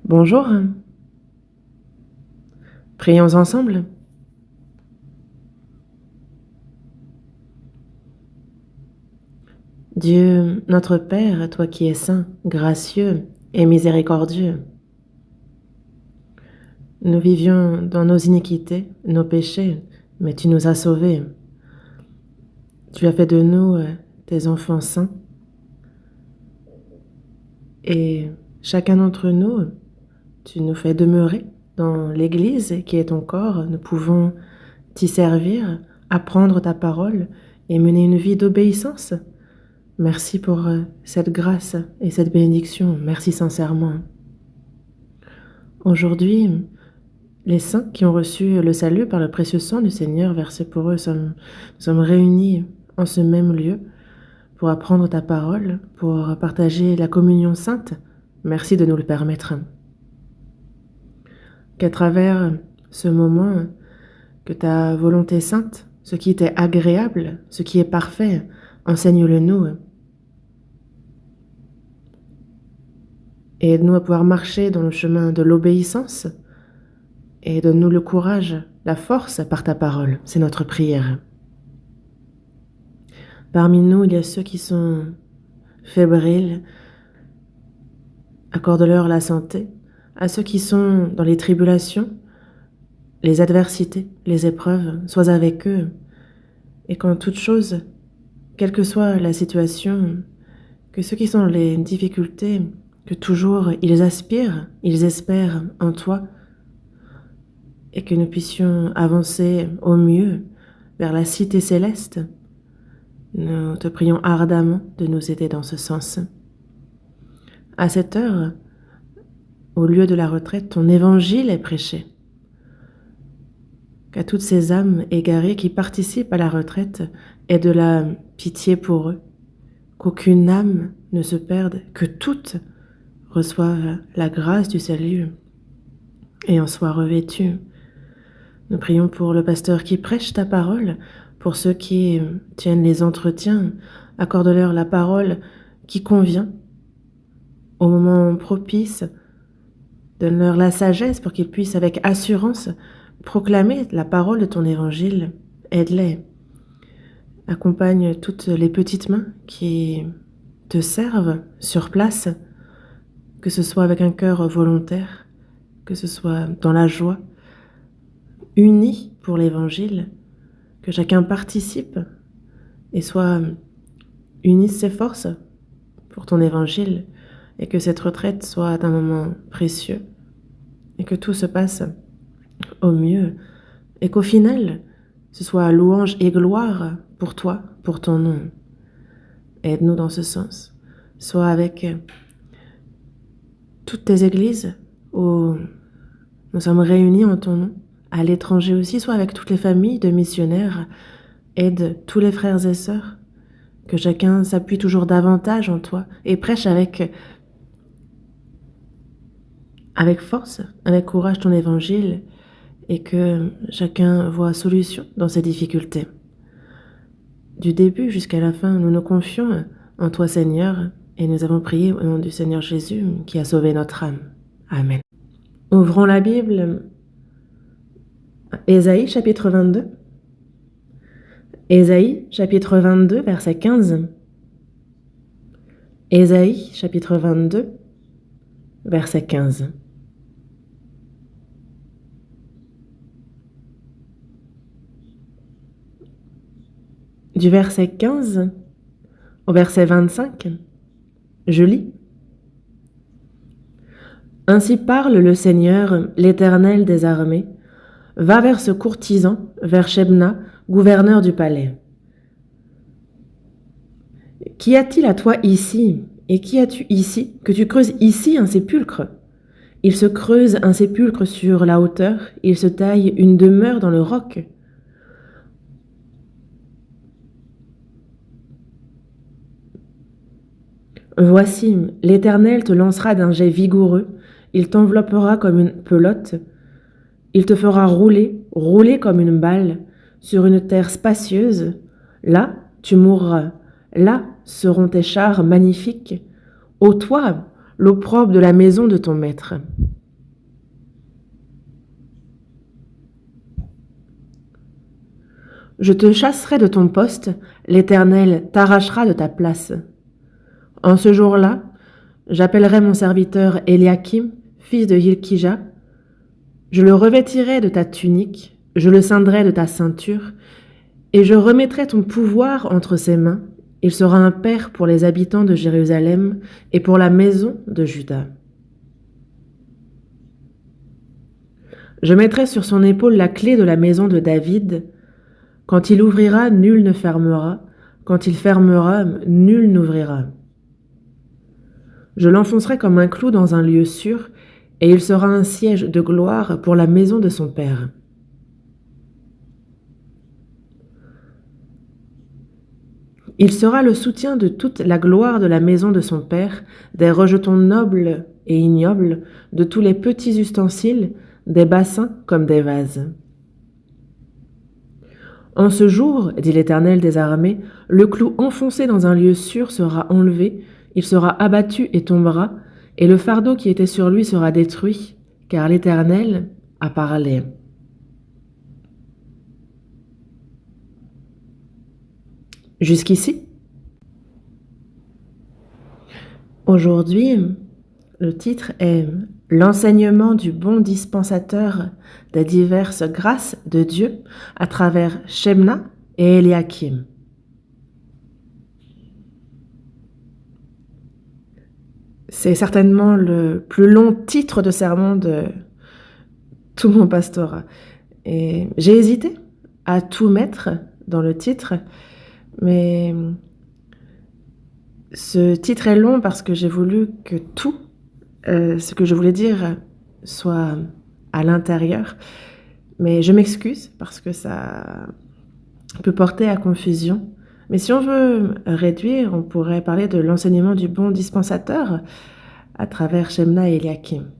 Bonjour, prions ensemble. Dieu, notre Père, toi qui es saint, gracieux et miséricordieux, nous vivions dans nos iniquités, nos péchés, mais tu nous as sauvés. Tu as fait de nous tes enfants saints et chacun d'entre nous, tu nous fais demeurer dans l'Église qui est ton corps. Nous pouvons t'y servir, apprendre ta parole et mener une vie d'obéissance. Merci pour cette grâce et cette bénédiction. Merci sincèrement. Aujourd'hui, les saints qui ont reçu le salut par le précieux sang du Seigneur versé pour eux, nous sommes réunis en ce même lieu pour apprendre ta parole, pour partager la communion sainte. Merci de nous le permettre. Qu'à travers ce moment, que ta volonté sainte, ce qui t'est agréable, ce qui est parfait, enseigne-le nous. Et aide-nous à pouvoir marcher dans le chemin de l'obéissance et donne-nous le courage, la force par ta parole. C'est notre prière. Parmi nous, il y a ceux qui sont fébriles. Accorde-leur la santé. À ceux qui sont dans les tribulations, les adversités, les épreuves, sois avec eux. Et qu'en toute chose, quelle que soit la situation, que ceux qui sont dans les difficultés, que toujours ils aspirent, ils espèrent en toi, et que nous puissions avancer au mieux vers la cité céleste. Nous te prions ardemment de nous aider dans ce sens. À cette heure, au lieu de la retraite, ton évangile est prêché. Qu'à toutes ces âmes égarées qui participent à la retraite aie de la pitié pour eux, qu'aucune âme ne se perde, que toutes reçoivent la grâce du salut et en soient revêtues. Nous prions pour le pasteur qui prêche ta parole, pour ceux qui tiennent les entretiens. Accorde-leur la parole qui convient au moment propice. Donne-leur la sagesse pour qu'ils puissent avec assurance proclamer la parole de ton évangile. Aide-les. Accompagne toutes les petites mains qui te servent sur place, que ce soit avec un cœur volontaire, que ce soit dans la joie, unis pour l'évangile, que chacun participe et unisse ses forces pour ton évangile, et que cette retraite soit un moment précieux, et que tout se passe au mieux, et qu'au final, ce soit louange et gloire pour toi, pour ton nom. Aide-nous dans ce sens. Sois avec toutes tes églises où nous sommes réunis en ton nom, à l'étranger aussi, soit avec toutes les familles de missionnaires. Aide tous les frères et sœurs, que chacun s'appuie toujours davantage en toi et prêche avec force, avec courage ton évangile, et que chacun voit solution dans ses difficultés. Du début jusqu'à la fin, nous nous confions en toi, Seigneur, et nous avons prié au nom du Seigneur Jésus qui a sauvé notre âme. Amen. Ouvrons la Bible, Ésaïe chapitre 22. Ésaïe chapitre 22, verset 15. Ésaïe chapitre 22, verset 15. Du verset 15 au verset 25, je lis. Ainsi parle le Seigneur, l'Éternel des armées. Va vers ce courtisan, vers Shebna, gouverneur du palais. Qu'y a-t-il à toi ici, et qu'y as-tu ici, que tu creuses ici un sépulcre? Il se creuse un sépulcre sur la hauteur, il se taille une demeure dans le roc. Voici, l'Éternel te lancera d'un jet vigoureux, il t'enveloppera comme une pelote, il te fera rouler, rouler comme une balle, sur une terre spacieuse. Là, tu mourras, là seront tes chars magnifiques, ô toi, l'opprobre de la maison de ton maître. Je te chasserai de ton poste, l'Éternel t'arrachera de ta place. En ce jour-là, j'appellerai mon serviteur Éliakim, fils de Hilkija. Je le revêtirai de ta tunique, je le ceindrai de ta ceinture, et je remettrai ton pouvoir entre ses mains. Il sera un père pour les habitants de Jérusalem et pour la maison de Juda. Je mettrai sur son épaule la clé de la maison de David. Quand il ouvrira, nul ne fermera. Quand il fermera, nul n'ouvrira. Je l'enfoncerai comme un clou dans un lieu sûr, et il sera un siège de gloire pour la maison de son père. Il sera le soutien de toute la gloire de la maison de son père, des rejetons nobles et ignobles, de tous les petits ustensiles, des bassins comme des vases. En ce jour, dit l'Éternel des armées, le clou enfoncé dans un lieu sûr sera enlevé, il sera abattu et tombera, et le fardeau qui était sur lui sera détruit, car l'Éternel a parlé. Jusqu'ici? Aujourd'hui, le titre est « L'enseignement du bon dispensateur des diverses grâces de Dieu à travers Shemna et Éliakim ». C'est certainement le plus long titre de sermon de tout mon pastorat. Et j'ai hésité à tout mettre dans le titre, mais ce titre est long parce que j'ai voulu que tout ce que je voulais dire soit à l'intérieur. Mais je m'excuse parce que ça peut porter à confusion. Mais si on veut réduire, on pourrait parler de l'enseignement du bon dispensateur à travers Shemna et Éliakim.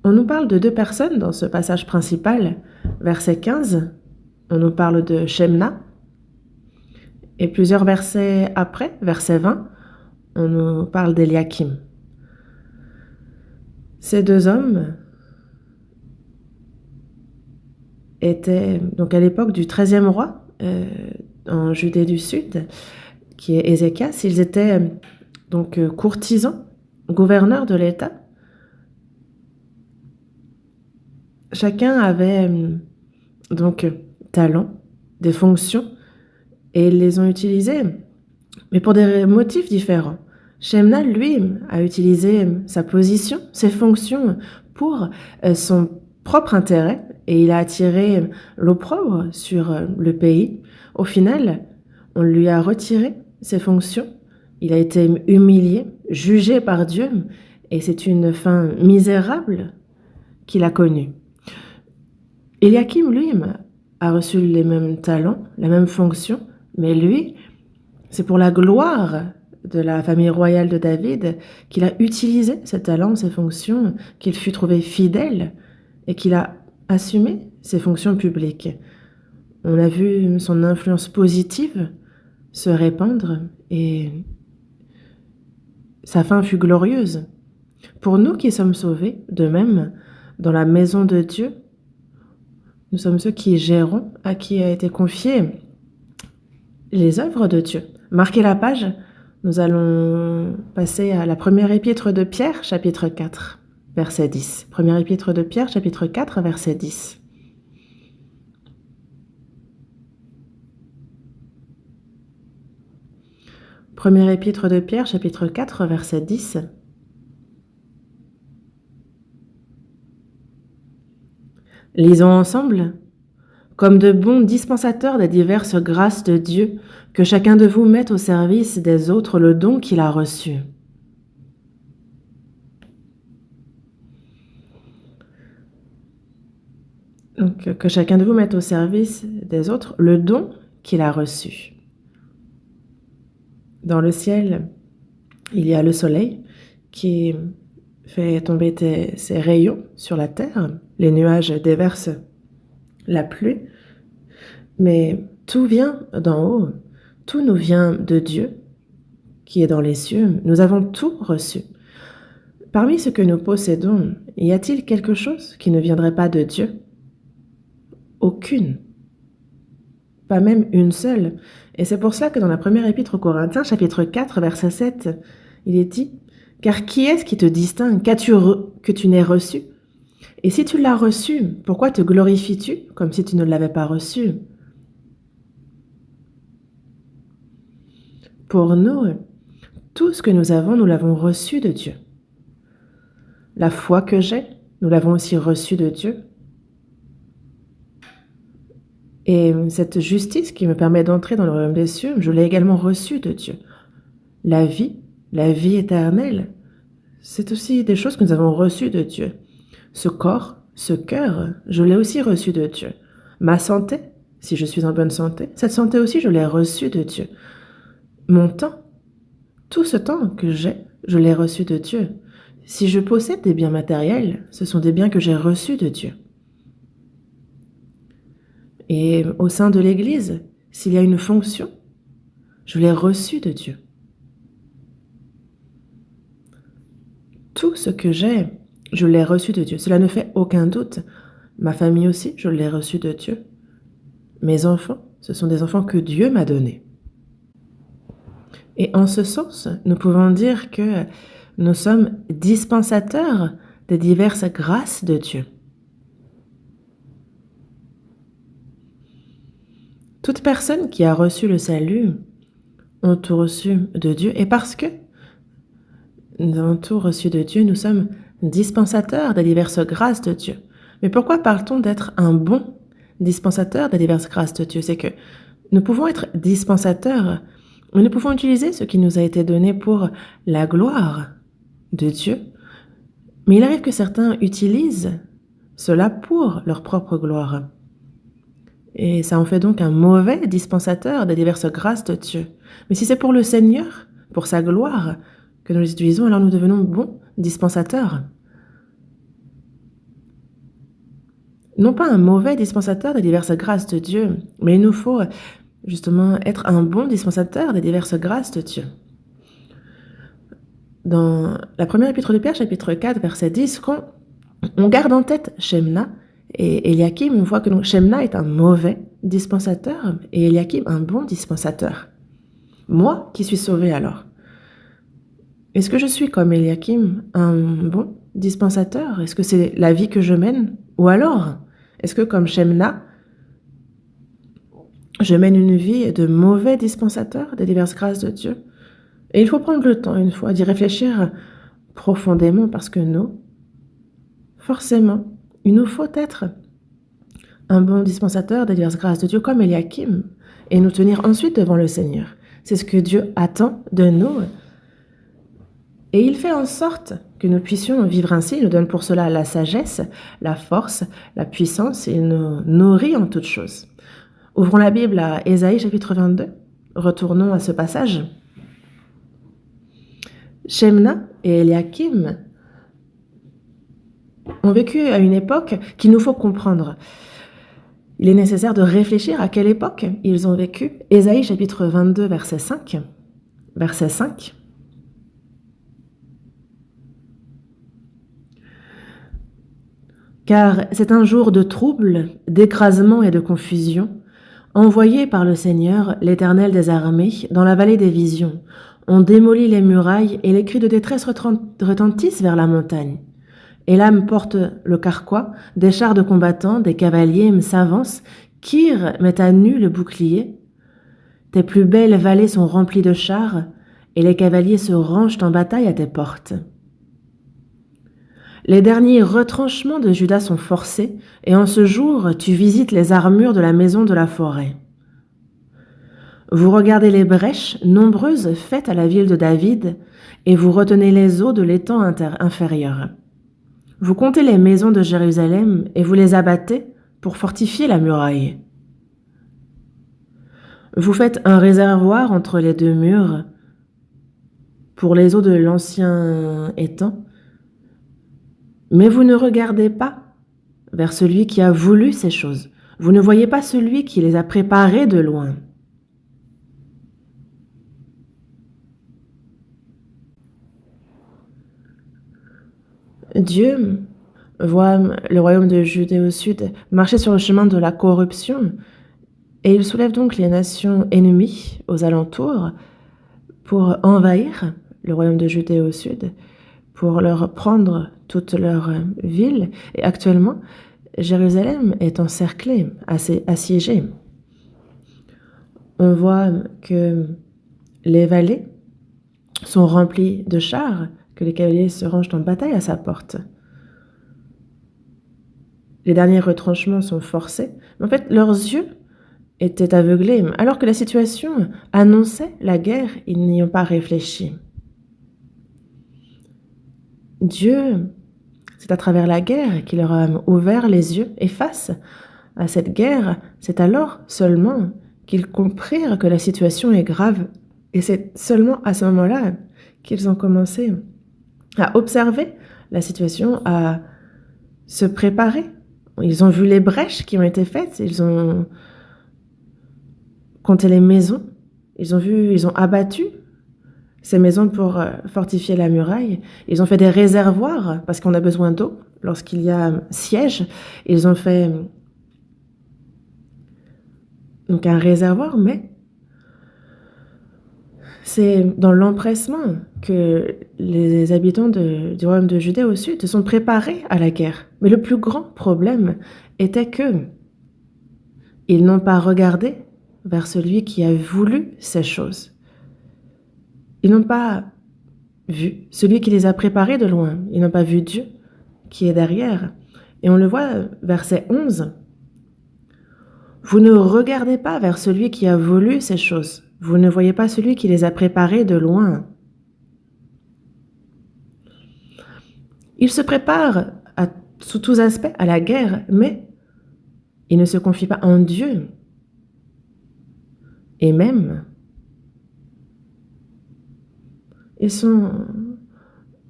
On nous parle de deux personnes dans ce passage principal. Verset 15, on nous parle de Shemna. Et plusieurs versets après, verset 20, on nous parle d'Éliakim. Ces deux hommes étaient donc à l'époque du 13e roi en Judée du Sud, qui est Ézéchias. Ils étaient donc courtisans, gouverneurs de l'État. Chacun avait donc talent, des fonctions, et ils les ont utilisées, mais pour des motifs différents. Shemna, lui, a utilisé sa position, ses fonctions pour son propre intérêt, et il a attiré l'opprobre sur le pays. Au final, on lui a retiré ses fonctions, il a été humilié, jugé par Dieu, et c'est une fin misérable qu'il a connue. Éliakim, lui, a reçu les mêmes talents, la même fonction, mais lui, c'est pour la gloire de la famille royale de David qu'il a utilisé ses talents, ses fonctions, qu'il fut trouvé fidèle et qu'il a assumé ses fonctions publiques. On a vu son influence positive se répandre et sa fin fut glorieuse. Pour nous qui sommes sauvés, de même, dans la maison de Dieu, nous sommes ceux qui gérons, à qui a été confié les œuvres de Dieu. Marquez la page, nous allons passer à la première épître de Pierre, chapitre 4, verset 10. Première épître de Pierre, chapitre 4, verset 10. Première épître de Pierre, chapitre 4, verset 10. Lisons ensemble. Comme de bons dispensateurs des diverses grâces de Dieu, que chacun de vous mette au service des autres le don qu'il a reçu. Donc, que chacun de vous mette au service des autres le don qu'il a reçu. Dans le ciel, il y a le soleil qui fait tomber ses rayons sur la terre. Les nuages déversent la pluie. Mais tout vient d'en haut. Tout nous vient de Dieu qui est dans les cieux. Nous avons tout reçu. Parmi ce que nous possédons, y a-t-il quelque chose qui ne viendrait pas de Dieu? Aucune. Pas même une seule. Et c'est pour cela que dans la première épître aux Corinthiens, chapitre 4, verset 7, il est dit « Car qui est-ce qui te distingue que tu n'aies reçu? Et si tu l'as reçu, pourquoi te glorifies-tu comme si tu ne l'avais pas reçu ?» Pour nous, tout ce que nous avons, nous l'avons reçu de Dieu. La foi que j'ai, nous l'avons aussi reçue de Dieu. Et cette justice qui me permet d'entrer dans le royaume des cieux, je l'ai également reçue de Dieu. La vie éternelle, c'est aussi des choses que nous avons reçues de Dieu. Ce corps, ce cœur, je l'ai aussi reçu de Dieu. Ma santé, si je suis en bonne santé, cette santé aussi, je l'ai reçue de Dieu. Mon temps, tout ce temps que j'ai, je l'ai reçu de Dieu. Si je possède des biens matériels, ce sont des biens que j'ai reçus de Dieu. Et au sein de l'Église, s'il y a une fonction, je l'ai reçue de Dieu. Tout ce que j'ai, je l'ai reçu de Dieu. Cela ne fait aucun doute. Ma famille aussi, je l'ai reçue de Dieu. Mes enfants, ce sont des enfants que Dieu m'a donnés. Et en ce sens, nous pouvons dire que nous sommes dispensateurs des diverses grâces de Dieu. Toute personne qui a reçu le salut ont tout reçu de Dieu. Et parce que nous avons tout reçu de Dieu, nous sommes dispensateurs des diverses grâces de Dieu. Mais pourquoi parle-t-on d'être un bon dispensateur des diverses grâces de Dieu? C'est que nous pouvons être dispensateurs, mais nous pouvons utiliser ce qui nous a été donné pour la gloire de Dieu. Mais il arrive que certains utilisent cela pour leur propre gloire. Et ça en fait donc un mauvais dispensateur des diverses grâces de Dieu. Mais si c'est pour le Seigneur, pour sa gloire, que nous les utilisons, alors nous devenons bons dispensateurs. Non pas un mauvais dispensateur des diverses grâces de Dieu, mais il nous faut justement être un bon dispensateur des diverses grâces de Dieu. Dans la première épître de Pierre, chapitre 4, verset 10, quand on garde en tête Shemna et Eliakim, on voit que donc Shemna est un mauvais dispensateur et Eliakim un bon dispensateur. Moi qui suis sauvé alors, est-ce que je suis comme Eliakim un bon dispensateur? Est-ce que c'est la vie que je mène? Ou alors, est-ce que comme Shemna, je mène une vie de mauvais dispensateur des diverses grâces de Dieu? Et il faut prendre le temps une fois d'y réfléchir profondément parce que nous, forcément, il nous faut être un bon dispensateur des diverses grâces de Dieu comme Eliakim et nous tenir ensuite devant le Seigneur. C'est ce que Dieu attend de nous. Et il fait en sorte que nous puissions vivre ainsi. Il nous donne pour cela la sagesse, la force, la puissance et il nous nourrit en toutes choses. Ouvrons la Bible à Ésaïe chapitre 22. Retournons à ce passage. Shemna et Eliakim ont vécu à une époque qu'il nous faut comprendre. Il est nécessaire de réfléchir à quelle époque ils ont vécu. Ésaïe chapitre 22, verset 5. Verset 5. Car c'est un jour de trouble, d'écrasement et de confusion, envoyé par le Seigneur, l'Éternel des armées, dans la vallée des visions. On démolit les murailles et les cris de détresse retentissent vers la montagne. Et l'âme porte le carquois, des chars de combattants, des cavaliers s'avancent, Kyr met à nu le bouclier. Tes plus belles vallées sont remplies de chars, et les cavaliers se rangent en bataille à tes portes. Les derniers retranchements de Juda sont forcés, et en ce jour tu visites les armures de la maison de la forêt. Vous regardez les brèches nombreuses faites à la ville de David, et vous retenez les eaux de l'étang inférieur. Vous comptez les maisons de Jérusalem, et vous les abattez pour fortifier la muraille. Vous faites un réservoir entre les deux murs pour les eaux de l'ancien étang, mais vous ne regardez pas vers celui qui a voulu ces choses. Vous ne voyez pas celui qui les a préparées de loin. Dieu voit le royaume de Judée au sud marcher sur le chemin de la corruption, et il soulève donc les nations ennemies aux alentours pour envahir le royaume de Judée au sud, pour leur prendre toutes leurs villes. Et actuellement, Jérusalem est encerclée, assiégée. On voit que les vallées sont remplies de chars, que les cavaliers se rangent en bataille à sa porte. Les derniers retranchements sont forcés, mais en fait, leurs yeux étaient aveuglés. Alors que la situation annonçait la guerre, ils n'y ont pas réfléchi. Dieu, c'est à travers la guerre qu'il leur a ouvert les yeux, et face à cette guerre, c'est alors seulement qu'ils comprirent que la situation est grave. Et c'est seulement à ce moment-là qu'ils ont commencé à observer la situation, à se préparer. Ils ont vu les brèches qui ont été faites, ils ont compté les maisons, ils ont abattu ces maisons pour fortifier la muraille. Ils ont fait des réservoirs parce qu'on a besoin d'eau lorsqu'il y a siège. Ils ont fait donc un réservoir, mais c'est dans l'empressement que les habitants du royaume de Judée au sud se sont préparés à la guerre. Mais le plus grand problème était que ils n'ont pas regardé vers celui qui a voulu ces choses. Ils n'ont pas vu celui qui les a préparés de loin. Ils n'ont pas vu Dieu qui est derrière. Et on le voit, verset 11. Vous ne regardez pas vers celui qui a voulu ces choses. Vous ne voyez pas celui qui les a préparés de loin. Ils se préparent sous tous aspects à la guerre, mais ils ne se confient pas en Dieu. Et même, ils sont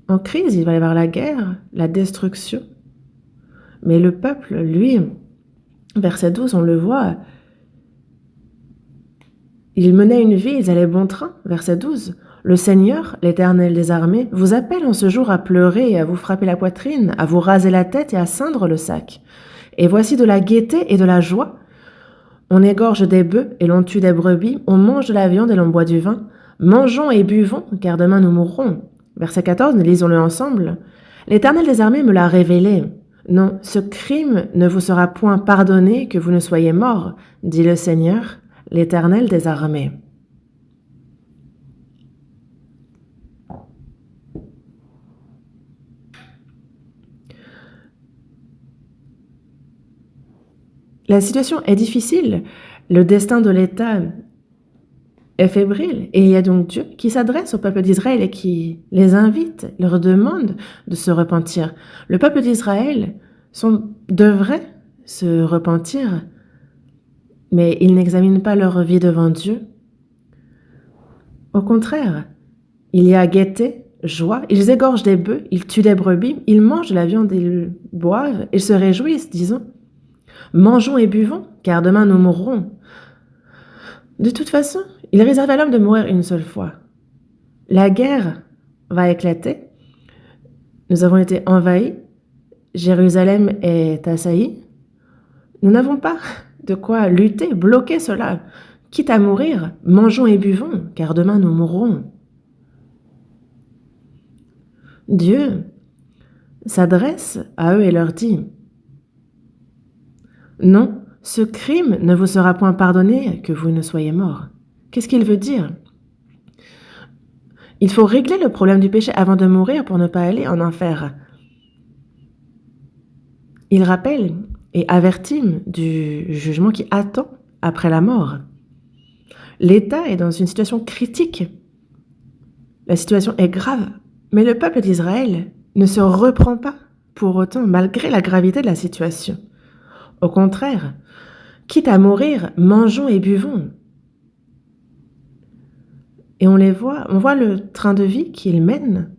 en crise, il va y avoir la guerre, la destruction. Mais le peuple, lui, verset 12, on le voit, ils menaient une vie, ils allaient bon train, verset 12. Le Seigneur, l'Éternel des armées, vous appelle en ce jour à pleurer et à vous frapper la poitrine, à vous raser la tête et à ceindre le sac. Et voici de la gaieté et de la joie. On égorge des bœufs et l'on tue des brebis, on mange de la viande et l'on boit du vin. Mangeons et buvons, car demain nous mourrons. Verset 14, lisons-le ensemble. L'Éternel des armées me l'a révélé. Non, ce crime ne vous sera point pardonné que vous ne soyez morts, dit le Seigneur, l'Éternel des armées. La situation est difficile, le destin de l'État est fébrile, et il y a donc Dieu qui s'adresse au peuple d'Israël et qui les invite, leur demande de se repentir. Le peuple d'Israël devrait se repentir, mais ils n'examinent pas leur vie devant Dieu. Au contraire, il y a gaieté, joie, ils égorgent des bœufs, ils tuent des brebis, ils mangent de la viande, ils boivent, ils se réjouissent, disons. Mangeons et buvons, car demain nous mourrons. De toute façon, il est réservé à l'homme de mourir une seule fois. La guerre va éclater. Nous avons été envahis. Jérusalem est assaillie. Nous n'avons pas de quoi lutter, bloquer cela. Quitte à mourir, mangeons et buvons, car demain nous mourrons. Dieu s'adresse à eux et leur dit « Non, ce crime ne vous sera point pardonné que vous ne soyez morts. » Qu'est-ce qu'il veut dire? Il faut régler le problème du péché avant de mourir pour ne pas aller en enfer. Il rappelle et avertit du jugement qui attend après la mort. L'État est dans une situation critique. La situation est grave, mais le peuple d'Israël ne se reprend pas pour autant, malgré la gravité de la situation. Au contraire, quitte à mourir, mangeons et buvons. Et on voit le train de vie qu'ils mènent.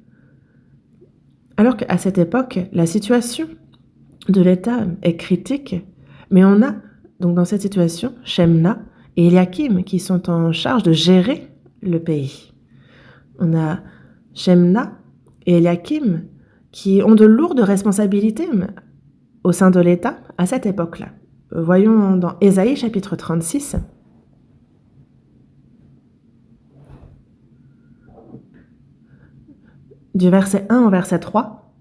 Alors qu'à cette époque, la situation de l'État est critique, mais on a donc dans cette situation Shemna et Eliakim qui sont en charge de gérer le pays. On a Shemna et Eliakim qui ont de lourdes responsabilités au sein de l'État à cette époque-là. Voyons dans Ésaïe chapitre 36. Du verset 1 au verset 3.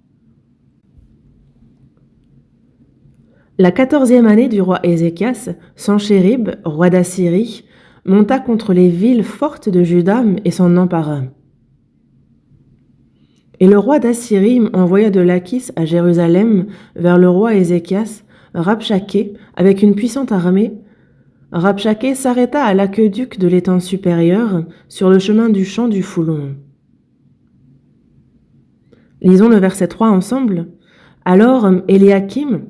La 14e année du roi Ézéchias, Sanchérib, roi d'Assyrie, monta contre les villes fortes de Juda et s'en empara. Et le roi d'Assyrie envoya de Lachis à Jérusalem vers le roi Ézéchias, Rabshakeh, avec une puissante armée. Rabshakeh s'arrêta à l'aqueduc de l'étang supérieur, sur le chemin du champ du Foulon. Lisons le verset 3 ensemble. Alors Éliakim,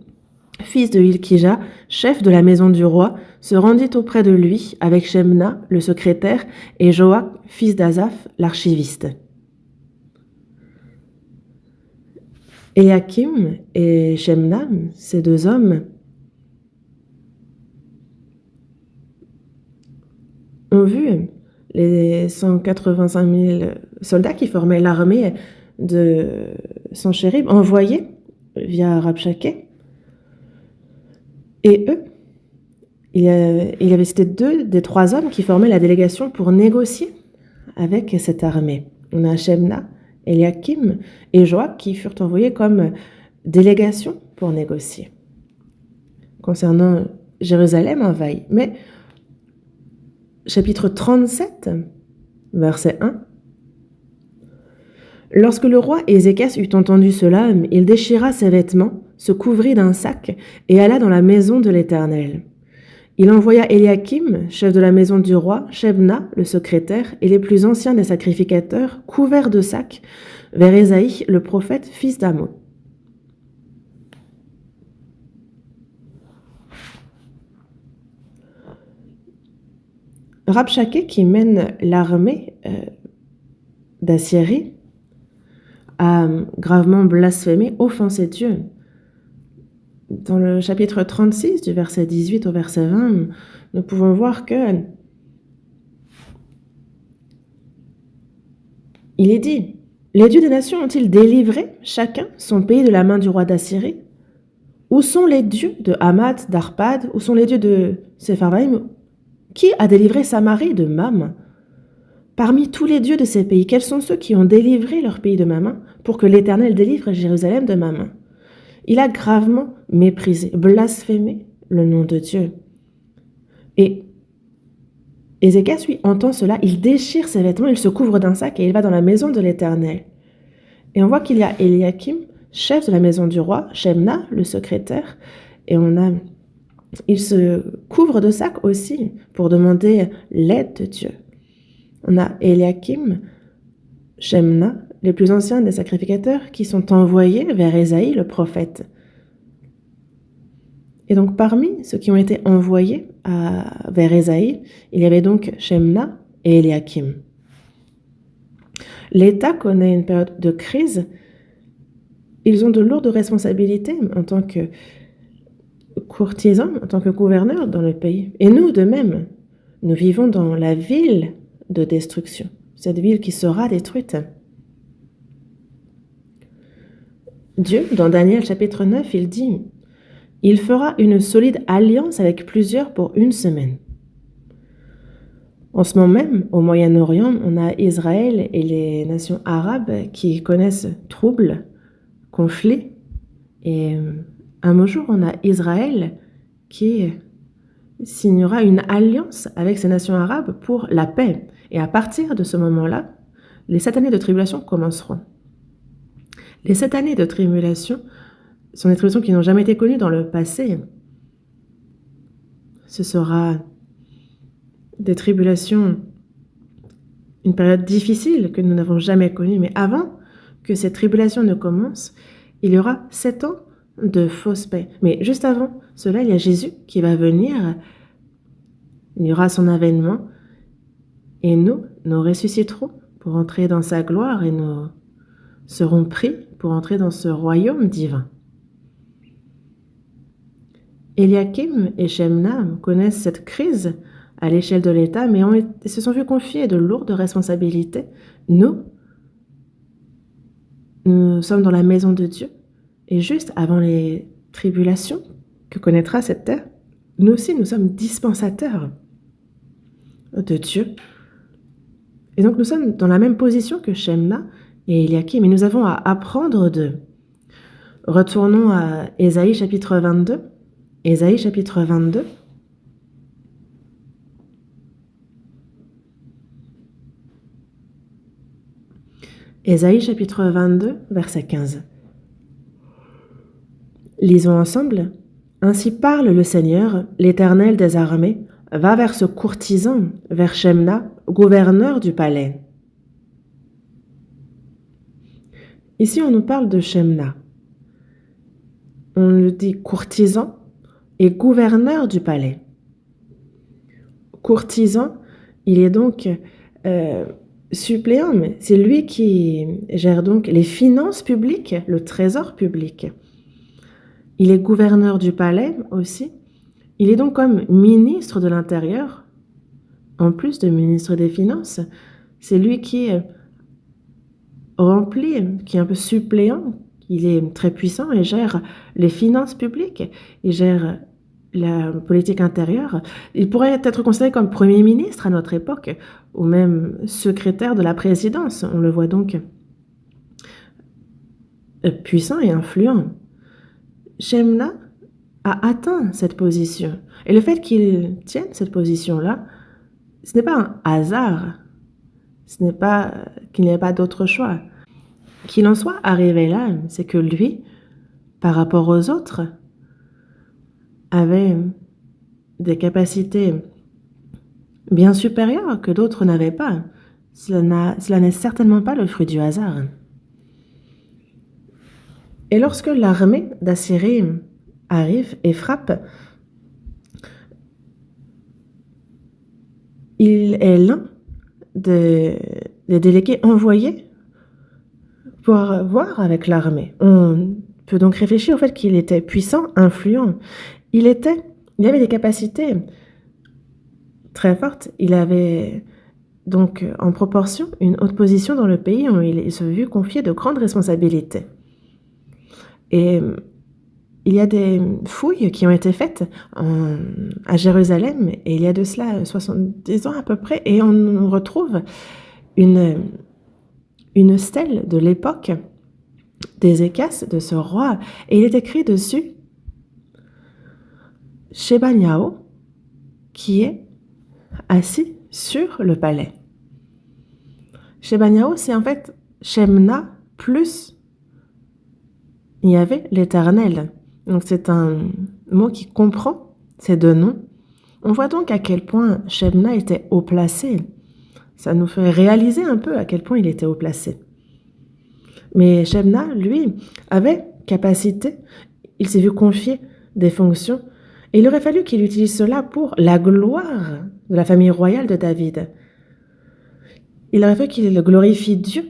fils de Hilkija, chef de la maison du roi, se rendit auprès de lui avec Shebna, le secrétaire, et Joach, fils d'Asaph, l'archiviste. Éliakim et Shebna, ces deux hommes, ont vu les 185 000 soldats qui formaient l'armée de Sanchérib envoyés via Rabshakeh. Et eux, il y avait cité 2 des 3 hommes qui formaient la délégation pour négocier avec cette armée. On a Shebna, Éliakim et Joach qui furent envoyés comme délégation pour négocier concernant Jérusalem envahie. Mais chapitre 37, verset 1. Lorsque le roi Ézéchias eut entendu cela, il déchira ses vêtements, se couvrit d'un sac et alla dans la maison de l'Éternel. Il envoya Éliakim, chef de la maison du roi, Shebna, le secrétaire, et les plus anciens des sacrificateurs, couverts de sacs, vers Ésaïe, le prophète, fils d'Amon. Rabshakeh, qui mène l'armée d'Assyrie, a gravement blasphémé, offensé Dieu. Dans le chapitre 36, du verset 18 au verset 20, nous pouvons voir que il est dit: les dieux des nations ont-ils délivré chacun son pays de la main du roi d'Assyrie? Où sont les dieux de Hamath, d'Arpad? Où sont les dieux de Sepharvaïm? Qui a délivré Samarie de ma main? Parmi tous les dieux de ces pays, quels sont ceux qui ont délivré leur pays de ma main pour que l'Éternel délivre Jérusalem de ma main? Il a gravement méprisé, blasphémé le nom de Dieu. Et Ézéchias, lui, entend cela, il déchire ses vêtements, il se couvre d'un sac et il va dans la maison de l'Éternel. Et on voit qu'il y a Éliakim, chef de la maison du roi, Shebna, le secrétaire, et il se couvre de sac aussi pour demander l'aide de Dieu. On a Éliakim, Shebna, les plus anciens des sacrificateurs qui sont envoyés vers Ésaïe, le prophète. Et donc parmi ceux qui ont été envoyés vers Ésaïe, il y avait donc Shebna et Éliakim. L'État connaît une période de crise. Ils ont de lourdes responsabilités en tant que courtisans, en tant que gouverneurs dans le pays. Et nous, de même, nous vivons dans la ville de destruction, cette ville qui sera détruite. Dieu, dans Daniel chapitre 9, il dit: il fera une solide alliance avec plusieurs pour 1 semaine. En ce moment même, au Moyen-Orient, on a Israël et les nations arabes qui connaissent troubles, conflits. Et un beau jour, on a Israël qui signera une alliance avec ces nations arabes pour la paix. Et à partir de ce moment-là, les 7 années de tribulation commenceront. Les 7 années de tribulation sont des tribulations qui n'ont jamais été connues dans le passé. Ce sera des tribulations, une période difficile que nous n'avons jamais connue. Mais avant que ces tribulations ne commencent, il y aura 7 ans de fausse paix. Mais juste avant cela, il y a Jésus qui va venir. Il y aura son avènement. Et nous ressusciterons pour entrer dans sa gloire et nous serons pris pour entrer dans ce royaume divin. Éliakim et Shebna connaissent cette crise à l'échelle de l'État, mais se sont vus confier de lourdes responsabilités. Nous Nous sommes dans la maison de Dieu, et juste avant les tribulations que connaîtra cette terre, nous aussi, nous sommes dispensateurs de Dieu. Et donc, nous sommes dans la même position que Shemna et Eliakim, mais nous avons à apprendre d'eux. Retournons à Ésaïe chapitre 22. Ésaïe chapitre 22. Ésaïe chapitre 22, verset 15. Lisons ensemble. Ainsi parle le Seigneur, l'Éternel des armées, va vers ce courtisan, vers Shemna, gouverneur du palais. Ici, on nous parle de Shemna. On nous dit courtisan et gouverneur du palais. Courtisan, il est donc suppléant, mais c'est lui qui gère donc les finances publiques, le trésor public. Il est gouverneur du palais aussi. Il est donc comme ministre de l'Intérieur, en plus de ministre des Finances. C'est lui qui remplit, qui est un peu suppléant. Il est très puissant et gère les finances publiques. Il gère la politique intérieure. Il pourrait être considéré comme Premier ministre à notre époque, ou même secrétaire de la présidence. On le voit donc puissant et influent. Shemna a atteint cette position. Et le fait qu'il tienne cette position-là, ce n'est pas un hasard. Ce n'est pas qu'il n'y ait pas d'autre choix. Qu'il en soit arrivé là, c'est que lui, par rapport aux autres, avait des capacités bien supérieures que d'autres n'avaient pas. Cela n'est certainement pas le fruit du hasard. Et lorsque l'armée d'Assyrie arrive et frappe, il est l'un des délégués envoyés pour voir avec l'armée. On peut donc réfléchir au fait qu'il était puissant, influent. Il avait des capacités très fortes. Il avait donc en proportion une haute position dans le pays où il se vit confier de grandes responsabilités. Et il y a des fouilles qui ont été faites à Jérusalem, et il y a de cela 70 ans à peu près, et on retrouve une stèle de l'époque d'Ézéchias, de ce roi, et il est écrit dessus Shebaniah, qui est assis sur le palais. Shebaniah, c'est en fait Shemna plus il y avait l'Éternel. Donc c'est un mot qui comprend ces deux noms. On voit donc à quel point Shemna était haut placé. Ça nous fait réaliser un peu à quel point il était haut placé. Mais Shemna, lui, avait capacité. Il s'est vu confier des fonctions. Et il aurait fallu qu'il utilise cela pour la gloire de la famille royale de David. Il aurait fallu qu'il glorifie Dieu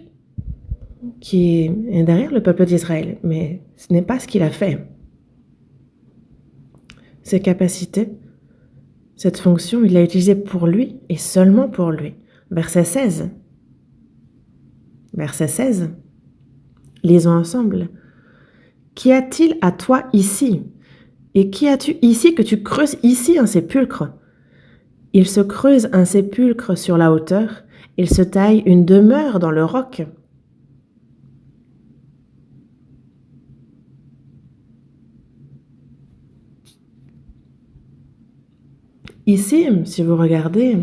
qui est derrière le peuple d'Israël. Mais ce n'est pas ce qu'il a fait. Ses capacités, cette fonction, il l'a utilisée pour lui et seulement pour lui. Verset 16. Verset 16. Lisons ensemble. Qu'y a-t-il à toi ici? Et qu'y as-tu ici que tu creuses ici un sépulcre? Il se creuse un sépulcre sur la hauteur, il se taille une demeure dans le roc. Ici, si vous regardez,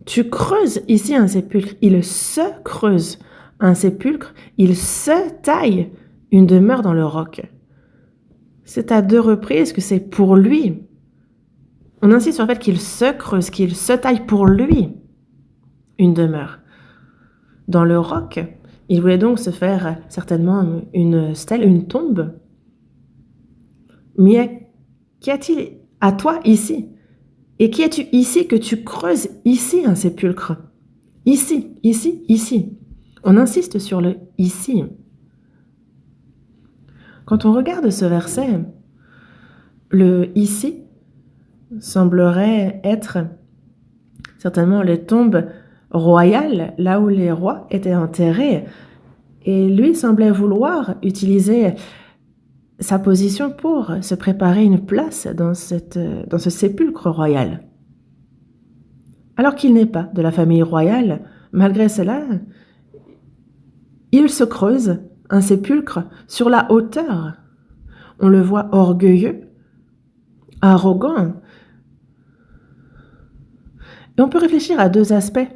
tu creuses ici un sépulcre, il se creuse un sépulcre, il se taille une demeure dans le roc. C'est à deux reprises que c'est pour lui. On insiste sur le fait qu'il se creuse, qu'il se taille pour lui une demeure. Dans le roc, il voulait donc se faire certainement une stèle, une tombe. Mais qu'y a-t-il à toi ici? Et qui es-tu ici que tu creuses ici un sépulcre? Ici, ici, ici. On insiste sur le ici. Quand on regarde ce verset, le ici semblerait être certainement les tombes royale, là où les rois étaient enterrés. Et lui semblait vouloir utiliser sa position pour se préparer une place dans ce sépulcre royal. Alors qu'il n'est pas de la famille royale, malgré cela, il se creuse un sépulcre sur la hauteur. On le voit orgueilleux, arrogant. Et on peut réfléchir à deux aspects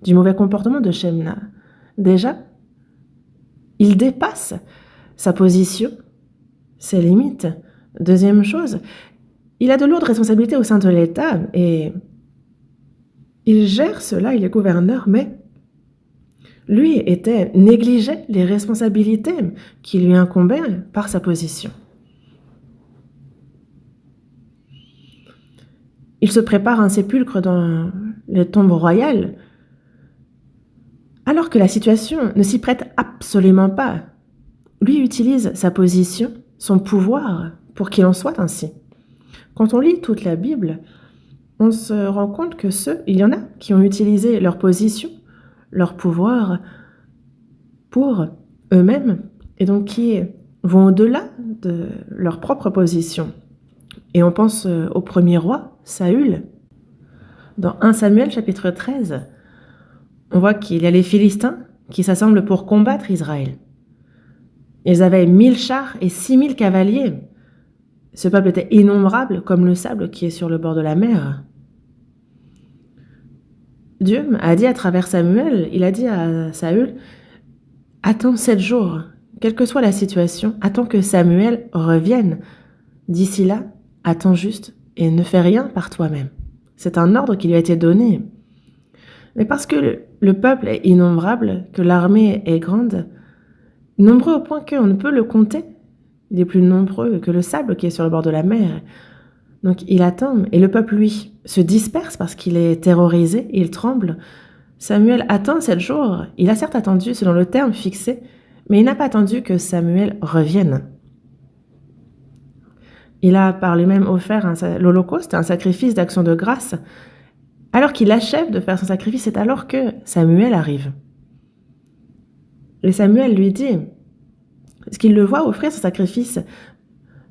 du mauvais comportement de Shemna. Déjà, il dépasse sa position, ses limites. Deuxième chose, il a de lourdes responsabilités au sein de l'État et il gère cela, il est gouverneur, mais lui négligeait les responsabilités qui lui incombaient par sa position. Il se prépare un sépulcre dans les tombes royales, alors que la situation ne s'y prête absolument pas. Lui utilise sa position, son pouvoir, pour qu'il en soit ainsi. Quand on lit toute la Bible, on se rend compte que il y en a qui ont utilisé leur position, leur pouvoir pour eux-mêmes, et donc qui vont au-delà de leur propre position. Et on pense au premier roi, Saül. Dans 1 Samuel chapitre 13, on voit qu'il y a les Philistins qui s'assemblent pour combattre Israël. Ils avaient 1000 chars et 6000 cavaliers. Ce peuple était innombrable comme le sable qui est sur le bord de la mer. Dieu a dit à travers Samuel, il a dit à Saül, « Attends 7 jours, quelle que soit la situation, attends que Samuel revienne. D'ici là, attends juste et ne fais rien par toi-même. » C'est un ordre qui lui a été donné. Mais parce que le peuple est innombrable, que l'armée est grande, nombreux au point qu'on ne peut le compter, il est plus nombreux que le sable qui est sur le bord de la mer. Donc il attend, et le peuple, lui, se disperse parce qu'il est terrorisé, il tremble. Samuel attend 7 jours. Il a certes attendu selon le terme fixé, mais il n'a pas attendu que Samuel revienne. Il a par lui-même offert l'Holocauste, un sacrifice d'action de grâce. Alors qu'il achève de faire son sacrifice, c'est alors que Samuel arrive. Et Samuel lui dit, ce qu'il le voit offrir son sacrifice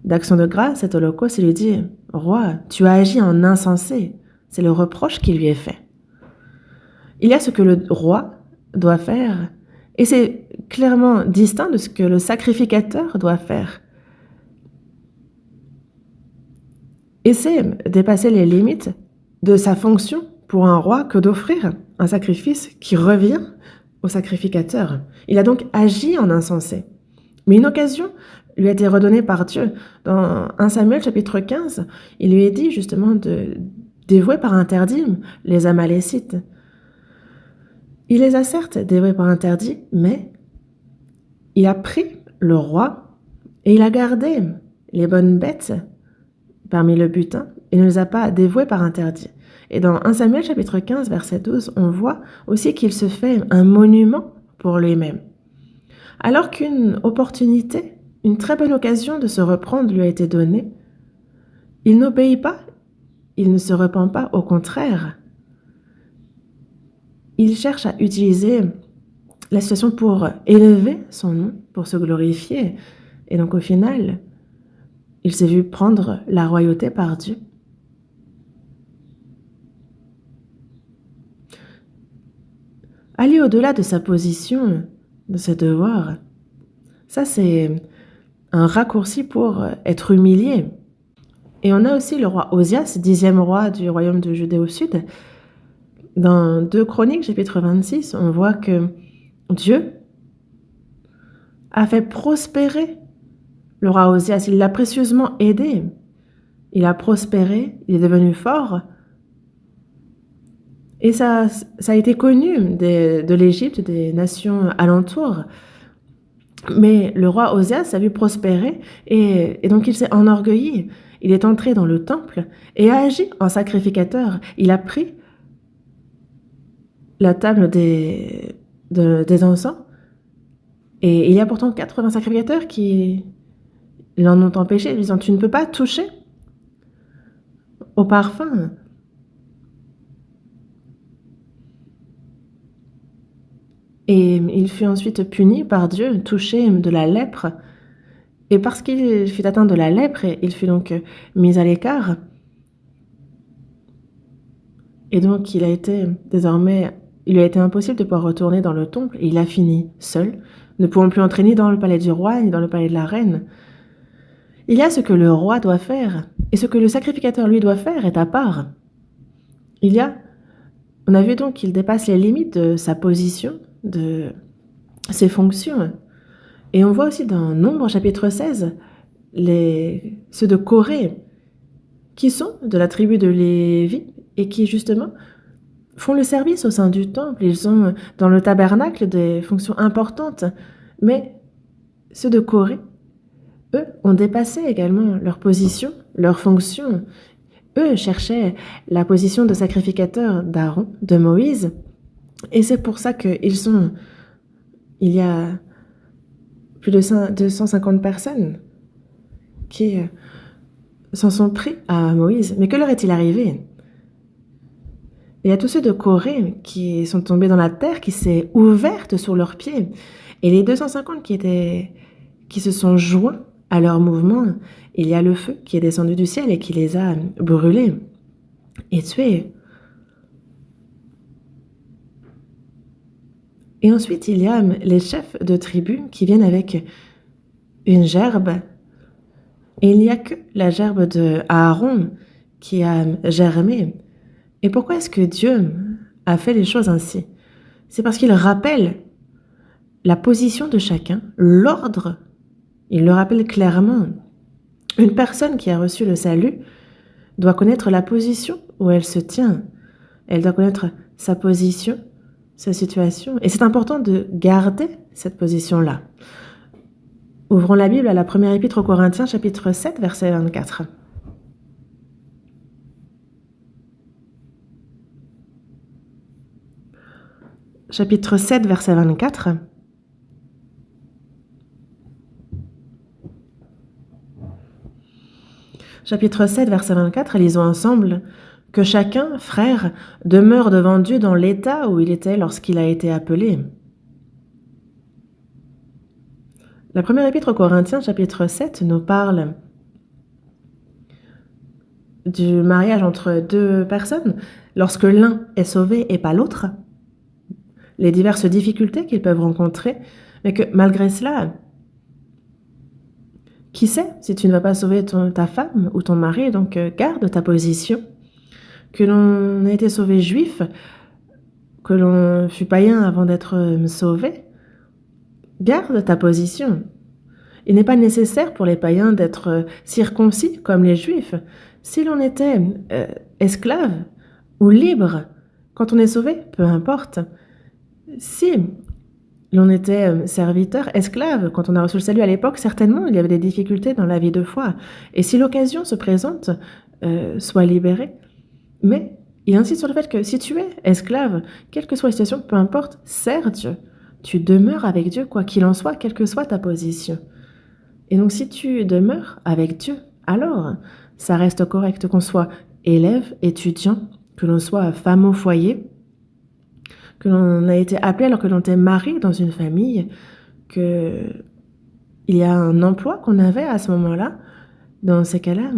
d'action de grâce, cet holocauste, il lui dit, « Roi, tu as agi en insensé. » C'est le reproche qui lui est fait. Il y a ce que le roi doit faire, et c'est clairement distinct de ce que le sacrificateur doit faire. Et c'est dépasser les limites de sa fonction pour un roi que d'offrir un sacrifice qui revient au sacrificateur. Il a donc agi en insensé. Mais une occasion lui a été redonnée par Dieu. Dans 1 Samuel chapitre 15, il lui est dit justement de dévouer par interdit les Amalécites. Il les a certes dévoués par interdit, mais il a pris le roi et il a gardé les bonnes bêtes parmi le butin et ne les a pas dévoués par interdit. Et dans 1 Samuel chapitre 15, verset 12, on voit aussi qu'il se fait un monument pour lui-même. Alors qu'une opportunité, une très bonne occasion de se reprendre lui a été donnée, il n'obéit pas, il ne se repent pas, au contraire. Il cherche à utiliser la situation pour élever son nom, pour se glorifier. Et donc au final, il s'est vu prendre la royauté par Dieu. Aller au-delà de sa position, de ses devoirs, ça c'est un raccourci pour être humilié. Et on a aussi le roi Osias, 10e roi du royaume de Judée au sud. Dans 2 Chroniques, chapitre 26, on voit que Dieu a fait prospérer le roi Osias. Il l'a précieusement aidé. Il a prospéré, il est devenu fort. Et ça a été connu de l'Égypte, des nations alentours. Mais le roi Osias a vu prospérer et donc il s'est enorgueilli. Il est entré dans le temple et a agi en sacrificateur. Il a pris la table des encens et il y a pourtant 80 sacrificateurs qui l'en ont empêché, disant « Tu ne peux pas toucher au parfum ». Et il fut ensuite puni par Dieu, touché de la lèpre. Et parce qu'il fut atteint de la lèpre, il fut donc mis à l'écart. Et donc il lui a été impossible de pouvoir retourner dans le temple. Et il a fini seul, ne pouvant plus entrer ni dans le palais du roi, ni dans le palais de la reine. Il y a ce que le roi doit faire, et ce que le sacrificateur, lui, doit faire est à part. On a vu donc qu'il dépasse les limites de sa position, de ses fonctions. Et on voit aussi dans Nombre chapitre 16, ceux de Corée, qui sont de la tribu de Lévi, et qui justement font le service au sein du temple. Ils ont dans le tabernacle des fonctions importantes, mais ceux de Corée, eux, ont dépassé également leur position, leur fonction. Eux cherchaient la position de sacrificateur d'Aaron, de Moïse, et c'est pour ça qu'il y a plus de 250 personnes qui s'en sont pris à Moïse. Mais que leur est-il arrivé? Il y a tous ceux de Corée qui sont tombés dans la terre, qui s'est ouverte sous leurs pieds. Et les 250 qui se sont joints à leur mouvement, il y a le feu qui est descendu du ciel et qui les a brûlés et tués. Et ensuite, il y a les chefs de tribu qui viennent avec une gerbe. Et il n'y a que la gerbe de Aaron qui a germé. Et pourquoi est-ce que Dieu a fait les choses ainsi? C'est parce qu'il rappelle la position de chacun, l'ordre. Il le rappelle clairement. Une personne qui a reçu le salut doit connaître la position où elle se tient. Elle doit connaître sa position, sa situation. Et c'est important de garder cette position-là. Ouvrons la Bible à la première épître aux Corinthiens, chapitre 7, verset 24. Chapitre 7, verset 24. Chapitre 7, verset 24, lisons ensemble. « Que chacun, frère, demeure devant Dieu dans l'état où il était lorsqu'il a été appelé. » La première épître aux Corinthiens, chapitre 7, nous parle du mariage entre deux personnes, lorsque l'un est sauvé et pas l'autre, les diverses difficultés qu'ils peuvent rencontrer, mais que malgré cela, qui sait si tu ne vas pas sauver ta femme ou ton mari, donc garde ta position. Que l'on ait été sauvé juif, que l'on fut païen avant d'être sauvé, garde ta position. Il n'est pas nécessaire pour les païens d'être circoncis comme les juifs. Si l'on était esclave ou libre, quand on est sauvé, peu importe. Si l'on était serviteur, esclave, quand on a reçu le salut à l'époque, certainement il y avait des difficultés dans la vie de foi. Et si l'occasion se présente, sois libéré. Mais il insiste sur le fait que si tu es esclave, quelle que soit la situation, peu importe, sers Dieu. Tu demeures avec Dieu, quoi qu'il en soit, quelle que soit ta position. Et donc si tu demeures avec Dieu, alors ça reste correct qu'on soit élève, étudiant, que l'on soit femme au foyer, que l'on a été appelé alors que l'on était marié dans une famille, qu'il y a un emploi qu'on avait à ce moment-là, dans ces cas-là,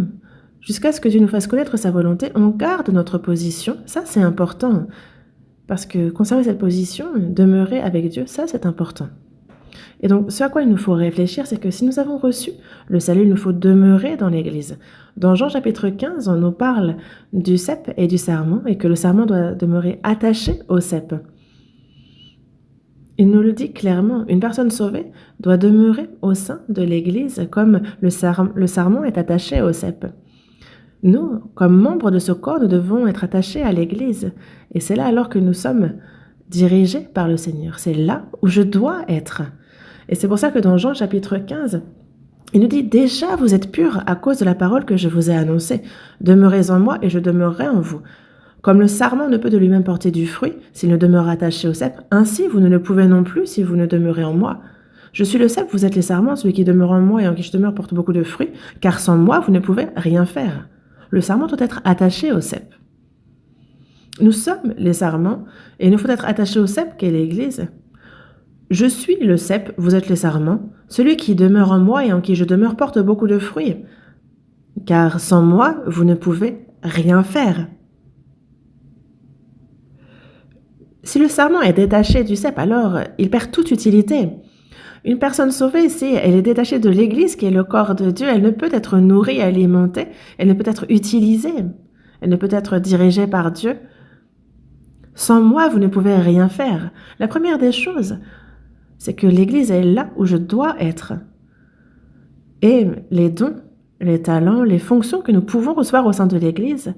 jusqu'à ce que Dieu nous fasse connaître sa volonté, on garde notre position. Ça, c'est important. Parce que conserver cette position, demeurer avec Dieu, ça, c'est important. Et donc, ce à quoi il nous faut réfléchir, c'est que si nous avons reçu le salut, il nous faut demeurer dans l'Église. Dans Jean chapitre 15, on nous parle du cep et du serment, et que le serment doit demeurer attaché au cep. Il nous le dit clairement, une personne sauvée doit demeurer au sein de l'Église comme le serment est attaché au cep. Nous, comme membres de ce corps, nous devons être attachés à l'Église. Et c'est là alors que nous sommes dirigés par le Seigneur. C'est là où je dois être. Et c'est pour ça que dans Jean chapitre 15, il nous dit « Déjà vous êtes purs à cause de la parole que je vous ai annoncée. Demeurez en moi et je demeurerai en vous. Comme le sarment ne peut de lui-même porter du fruit s'il ne demeure attaché au cep, ainsi vous ne le pouvez non plus si vous ne demeurez en moi. Je suis le cep, vous êtes les sarments, celui qui demeure en moi et en qui je demeure porte beaucoup de fruits, car sans moi vous ne pouvez rien faire. » Le sarment doit être attaché au cep. Nous sommes les sarments et il nous faut être attachés au cep qu'est l'Église Je suis le cep, vous êtes les sarments. Celui qui demeure en moi et en qui je demeure porte beaucoup de fruits. Car sans moi, vous ne pouvez rien faire. Si le sarment est détaché du cep, alors il perd toute utilité. Une personne sauvée, si elle est détachée de l'Église, qui est le corps de Dieu, elle ne peut être nourrie, alimentée, elle ne peut être utilisée, elle ne peut être dirigée par Dieu. Sans moi, vous ne pouvez rien faire. La première des choses, c'est que l'Église est là où je dois être. Et les dons, les talents, les fonctions que nous pouvons recevoir au sein de l'Église,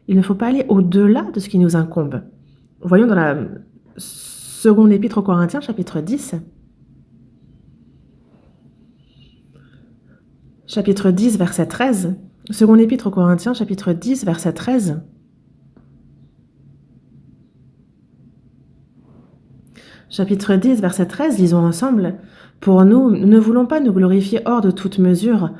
il ne faut pas aller au-delà de ce qui nous incombe. Voyons dans la seconde épître aux Corinthiens, chapitre 10. Chapitre 10, verset 13. Seconde épître aux Corinthiens, chapitre 10, verset 13. Chapitre 10, verset 13, lisons ensemble. Pour nous, nous ne voulons pas nous glorifier hors de toute mesure.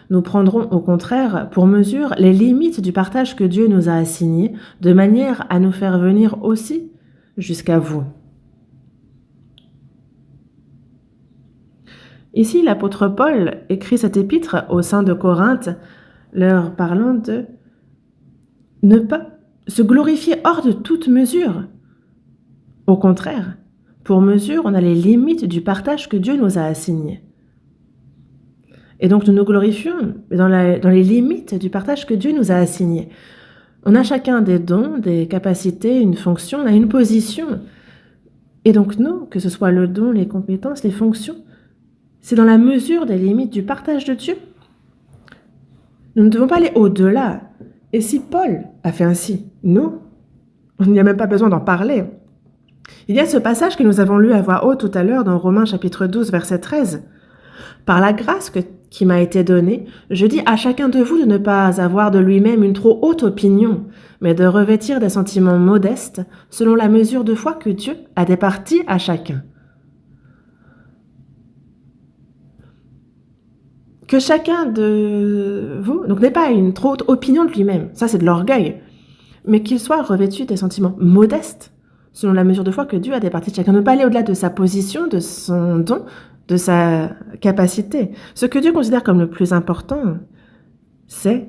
Nous prendrons au contraire pour mesure les limites du partage que Dieu nous a assigné, de manière à nous faire venir aussi jusqu'à vous. Ici, l'apôtre Paul écrit cet épître au sein de Corinthe, leur parlant de ne pas se glorifier hors de toute mesure. Au contraire, pour mesure, on a les limites du partage que Dieu nous a assigné. Et donc nous nous glorifions dans les limites du partage que Dieu nous a assigné. On a chacun des dons, des capacités, une fonction, on a une position. Et donc nous, que ce soit le don, les compétences, les fonctions, c'est dans la mesure des limites du partage de Dieu. Nous ne devons pas aller au-delà. Et si Paul a fait ainsi, nous, on n'y a même pas besoin d'en parler. Il y a ce passage que nous avons lu à voix haute tout à l'heure dans Romains chapitre 12, verset 13. Par la grâce qui m'a été donnée, je dis à chacun de vous de ne pas avoir de lui-même une trop haute opinion, mais de revêtir des sentiments modestes selon la mesure de foi que Dieu a départie à chacun. Que chacun de vous donc n'ait pas une trop haute opinion de lui-même, ça c'est de l'orgueil, mais qu'il soit revêtu des sentiments modestes selon la mesure de foi que Dieu a départie de chacun. Ne pas aller au-delà de sa position, de son don, de sa capacité. Ce que Dieu considère comme le plus important, c'est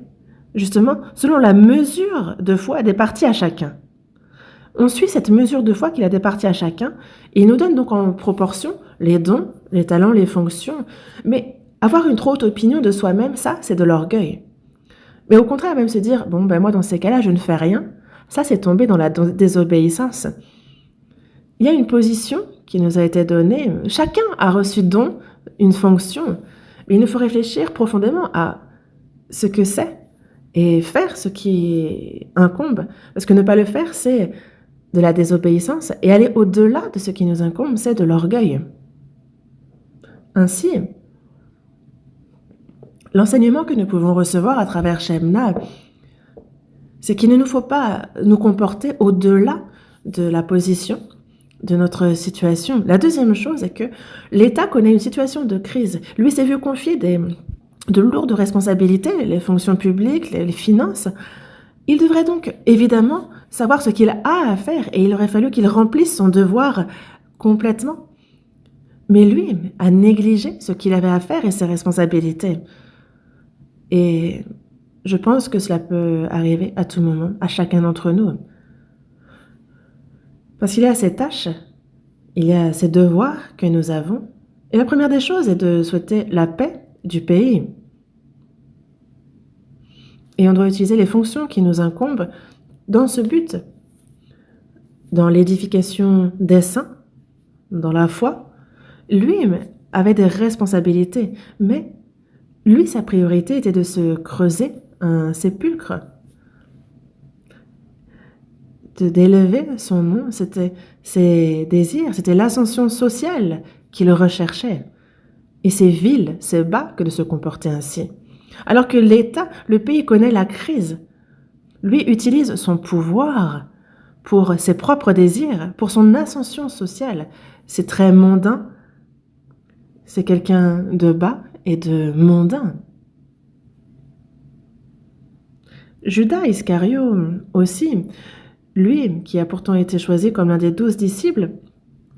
justement selon la mesure de foi départie à chacun. On suit cette mesure de foi qu'il a départie à chacun et il nous donne donc en proportion les dons, les talents, les fonctions. Mais avoir une trop haute opinion de soi-même, ça, c'est de l'orgueil. Mais au contraire, même se dire, bon, ben moi, dans ces cas-là, je ne fais rien, ça, c'est tomber dans la désobéissance. Il y a une position qui nous a été donnée. Chacun a reçu don, une fonction. Mais il nous faut réfléchir profondément à ce que c'est et faire ce qui incombe. Parce que ne pas le faire, c'est de la désobéissance. Et aller au-delà de ce qui nous incombe, c'est de l'orgueil. Ainsi, l'enseignement que nous pouvons recevoir à travers Shemna, c'est qu'il ne nous faut pas nous comporter au-delà de la position, de notre situation. La deuxième chose est que l'État connaît une situation de crise. Lui s'est vu confier de lourdes responsabilités, les fonctions publiques, les finances. Il devrait donc évidemment savoir ce qu'il a à faire et il aurait fallu qu'il remplisse son devoir complètement. Mais lui a négligé ce qu'il avait à faire et ses responsabilités. Et je pense que cela peut arriver à tout moment, à chacun d'entre nous. Parce qu'il y a ces tâches, il y a ces devoirs que nous avons. Et la première des choses est de souhaiter la paix du pays. Et on doit utiliser les fonctions qui nous incombent dans ce but, dans l'édification des saints, dans la foi. Lui avait des responsabilités, mais lui, sa priorité était de se creuser un sépulcre, d'élever son nom, c'était ses désirs, c'était l'ascension sociale qu'il recherchait. Et c'est vil, c'est bas que de se comporter ainsi. Alors que l'État, le pays connaît la crise. Lui utilise son pouvoir pour ses propres désirs, pour son ascension sociale. C'est très mondain. C'est quelqu'un de bas et de mondain. Judas Iscario aussi, lui qui a pourtant été choisi comme l'un des 12 disciples,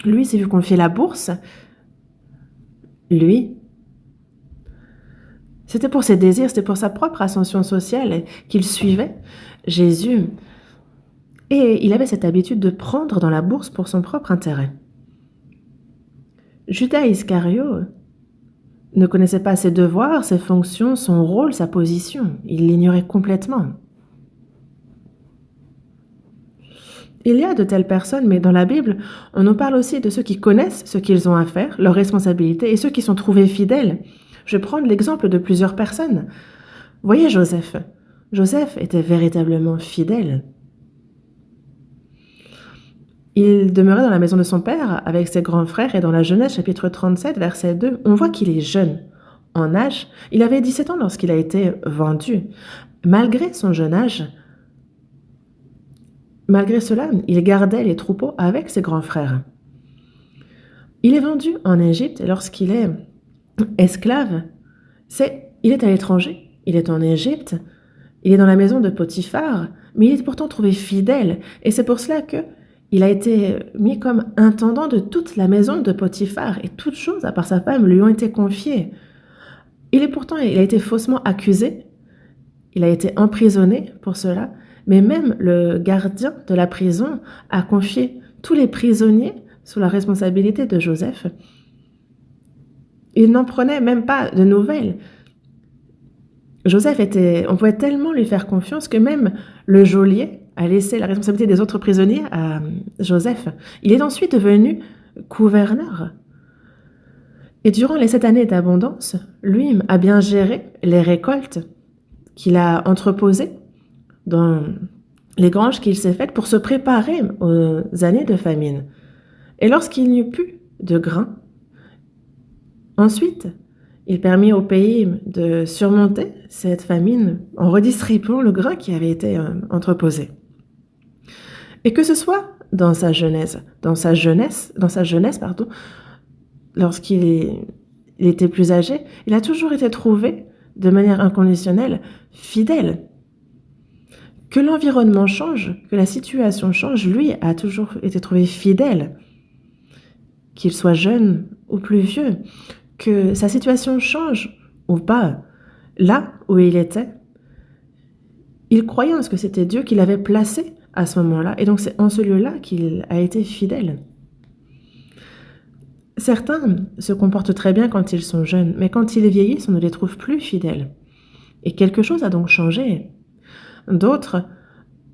Lui s'est vu confier la bourse. Lui, c'était pour ses désirs, c'était pour sa propre ascension sociale qu'il suivait Jésus. Et il avait cette habitude de prendre dans la bourse pour son propre intérêt. Judas Iscario ne connaissait pas ses devoirs, ses fonctions, son rôle, sa position. Il l'ignorait complètement. Il y a de telles personnes, mais dans la Bible, on nous parle aussi de ceux qui connaissent ce qu'ils ont à faire, leurs responsabilités, et ceux qui sont trouvés fidèles. Je vais prendre l'exemple de plusieurs personnes. Voyez Joseph. Joseph était véritablement fidèle. Il demeurait dans la maison de son père avec ses grands frères et dans la Genèse chapitre 37 verset 2, on voit qu'il est jeune. En âge, il avait 17 ans lorsqu'il a été vendu. Malgré son jeune âge, malgré cela, il gardait les troupeaux avec ses grands frères. Il est vendu en Égypte et lorsqu'il est esclave, il est à l'étranger, il est en Égypte, il est dans la maison de Potiphar, mais il est pourtant trouvé fidèle. Et c'est pour cela qu'il a été mis comme intendant de toute la maison de Potiphar et toutes choses, à part sa femme, lui ont été confiées. Il a été faussement accusé, il a été emprisonné pour cela, mais même le gardien de la prison a confié tous les prisonniers sous la responsabilité de Joseph. Il n'en prenait même pas de nouvelles. On pouvait tellement lui faire confiance que même le geôlier a laissé la responsabilité des autres prisonniers à Joseph. Il est ensuite devenu gouverneur. Et durant les 7 années d'abondance, lui a bien géré les récoltes qu'il a entreposées dans les granges qu'il s'est faites pour se préparer aux années de famine. Et lorsqu'il n'y eut plus de grain, ensuite, il permit au pays de surmonter cette famine en redistribuant le grain qui avait été entreposé. Et que ce soit dans sa jeunesse, lorsqu'il était plus âgé, il a toujours été trouvé de manière inconditionnelle fidèle. Que l'environnement change, que la situation change, lui a toujours été trouvé fidèle. Qu'il soit jeune ou plus vieux, que sa situation change ou pas, là où il était, il croyait en ce que c'était Dieu qui l'avait placé à ce moment-là, et donc c'est en ce lieu-là qu'il a été fidèle. Certains se comportent très bien quand ils sont jeunes, mais quand ils vieillissent, on ne les trouve plus fidèles. Et quelque chose a donc changé. D'autres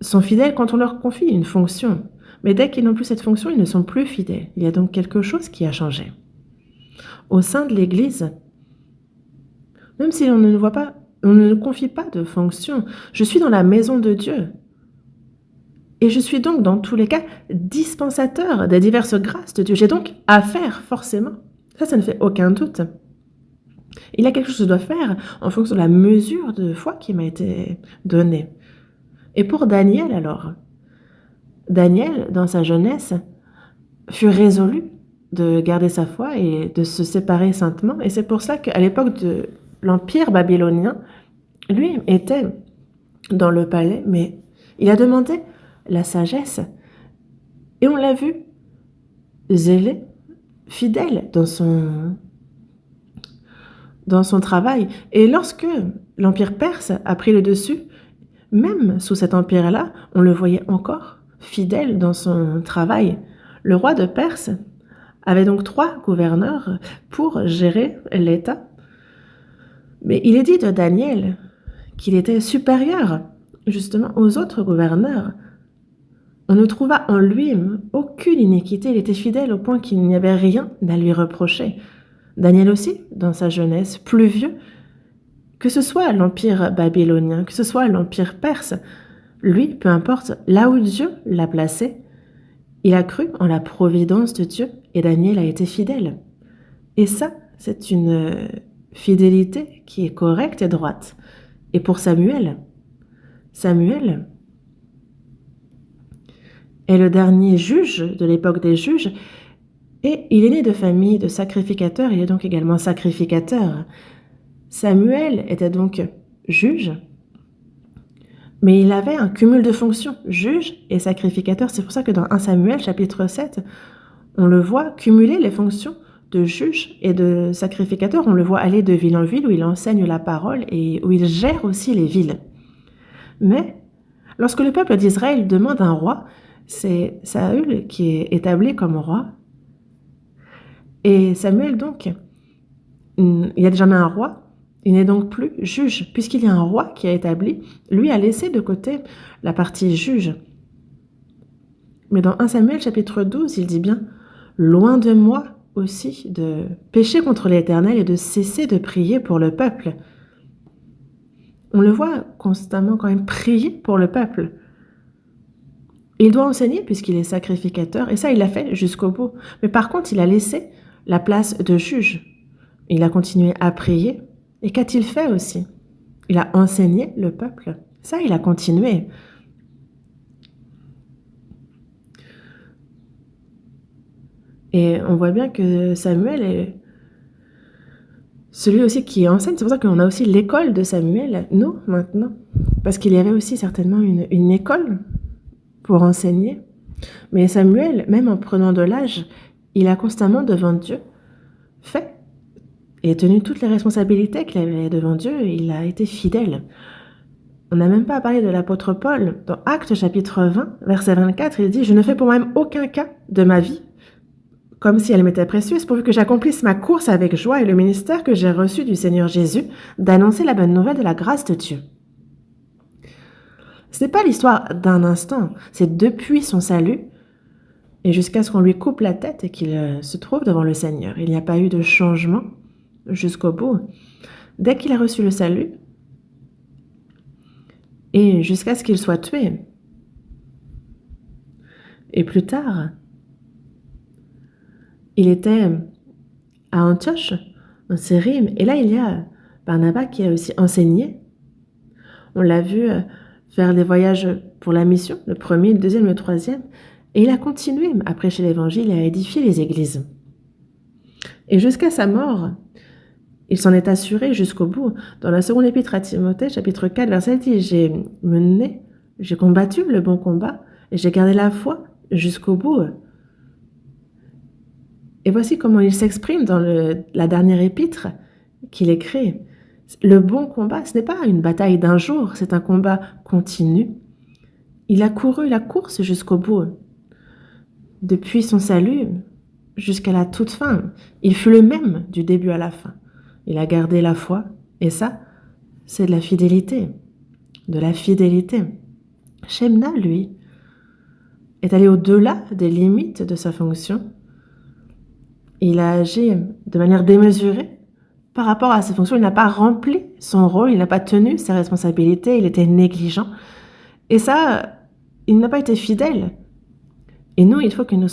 sont fidèles quand on leur confie une fonction, mais dès qu'ils n'ont plus cette fonction, ils ne sont plus fidèles. Il y a donc quelque chose qui a changé. Au sein de l'Église, même si on ne confie pas de fonction, je suis dans la maison de Dieu. Et je suis donc, dans tous les cas, dispensateur des diverses grâces de Dieu. J'ai donc affaire, forcément. Ça ne fait aucun doute. Il y a quelque chose que je dois faire en fonction de la mesure de foi qui m'a été donnée. Et pour Daniel, alors, Daniel, dans sa jeunesse, fut résolu de garder sa foi et de se séparer saintement. Et c'est pour ça qu'à l'époque de l'Empire babylonien, lui était dans le palais, mais il a demandé la sagesse. Et on l'a vu zélé, fidèle dans son travail. Et lorsque l'Empire perse a pris le dessus, même sous cet empire-là, on le voyait encore fidèle dans son travail. Le roi de Perse avait donc 3 gouverneurs pour gérer l'État. Mais il est dit de Daniel qu'il était supérieur justement aux autres gouverneurs. On ne trouva en lui aucune iniquité, il était fidèle au point qu'il n'y avait rien à lui reprocher. Daniel aussi, dans sa jeunesse, plus vieux, que ce soit l'empire babylonien, que ce soit l'empire perse, lui, peu importe, là où Dieu l'a placé, il a cru en la providence de Dieu et Daniel a été fidèle. Et ça, c'est une fidélité qui est correcte et droite. Et pour Samuel est le dernier juge de l'époque des juges et il est né de famille de sacrificateurs, il est donc également sacrificateur. Samuel était donc juge, mais il avait un cumul de fonctions, juge et sacrificateur. C'est pour ça que dans 1 Samuel, chapitre 7, On le voit cumuler les fonctions de juge et de sacrificateur. On le voit aller de ville en ville où il enseigne la parole et où il gère aussi les villes. Mais lorsque le peuple d'Israël demande un roi, c'est Saül qui est établi comme roi. Et Samuel, donc, il y a déjà un roi, il n'est donc plus juge, puisqu'il y a un roi qui a établi, lui a laissé de côté la partie juge. Mais dans 1 Samuel chapitre 12, il dit bien « Loin de moi aussi de pécher contre l'Éternel et de cesser de prier pour le peuple. » On le voit constamment quand même prier pour le peuple. Il doit enseigner puisqu'il est sacrificateur, et ça il l'a fait jusqu'au bout. Mais par contre, il a laissé la place de juge. Il a continué à prier. Et qu'a-t-il fait aussi? Il a enseigné le peuple. Ça, il a continué. Et on voit bien que Samuel est celui aussi qui enseigne. C'est pour ça qu'on a aussi l'école de Samuel, nous, maintenant. Parce qu'il y avait aussi certainement une école pour enseigner. Mais Samuel, même en prenant de l'âge, il a constamment devant Dieu fait et tenu toutes les responsabilités qu'il avait devant Dieu. Il a été fidèle. On n'a même pas parlé de l'apôtre Paul. Dans Actes chapitre 20, verset 24, il dit « Je ne fais pour moi-même aucun cas de ma vie, comme si elle m'était précieuse, pourvu que j'accomplisse ma course avec joie et le ministère que j'ai reçu du Seigneur Jésus, d'annoncer la bonne nouvelle de la grâce de Dieu. » Ce n'est pas l'histoire d'un instant, c'est depuis son salut et jusqu'à ce qu'on lui coupe la tête et qu'il se trouve devant le Seigneur. Il n'y a pas eu de changement jusqu'au bout. Dès qu'il a reçu le salut et jusqu'à ce qu'il soit tué. Et plus tard, il était à Antioche, en Syrie, et là il y a Barnabas qui a aussi enseigné. On l'a vu faire des voyages pour la mission, le premier, le deuxième, le troisième, et il a continué à prêcher l'évangile et à édifier les églises. Et jusqu'à sa mort, il s'en est assuré jusqu'au bout. Dans la seconde épître à Timothée, chapitre 4, verset 10, j'ai combattu le bon combat et j'ai gardé la foi jusqu'au bout. Et voici comment il s'exprime dans la dernière épître qu'il écrit. Le bon combat, ce n'est pas une bataille d'un jour, c'est un combat continu. Il a couru la course jusqu'au bout. Depuis son salut jusqu'à la toute fin, il fut le même du début à la fin. Il a gardé la foi, et ça, c'est de la fidélité. De la fidélité. Shemna, lui, est allé au-delà des limites de sa fonction. Il a agi de manière démesurée par rapport à ses fonctions. Il n'a pas rempli son rôle, il n'a pas tenu ses responsabilités, il était négligent. Et ça, il n'a pas été fidèle. Et nous, il faut que nous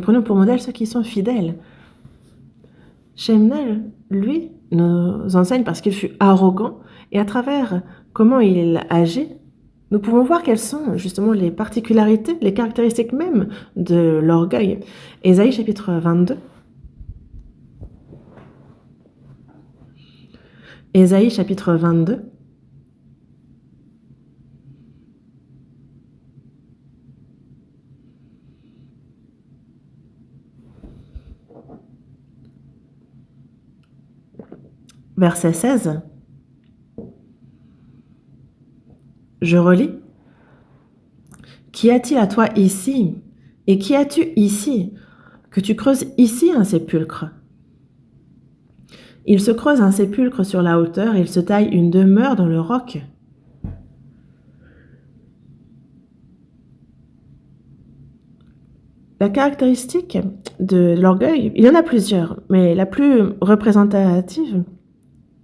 prenions pour modèle ceux qui sont fidèles. Shemna, lui, nous enseigne parce qu'il fut arrogant, et à travers comment il agit, nous pouvons voir quelles sont justement les particularités, les caractéristiques même de l'orgueil. Ésaïe chapitre 22. Ésaïe chapitre 22. Verset 16. Je relis. Qu'y a-t-il à toi ici? Et qu'y as-tu ici? Que tu creuses ici un sépulcre. Il se creuse un sépulcre sur la hauteur et il se taille une demeure dans le roc. La caractéristique de l'orgueil, il y en a plusieurs, mais la plus représentative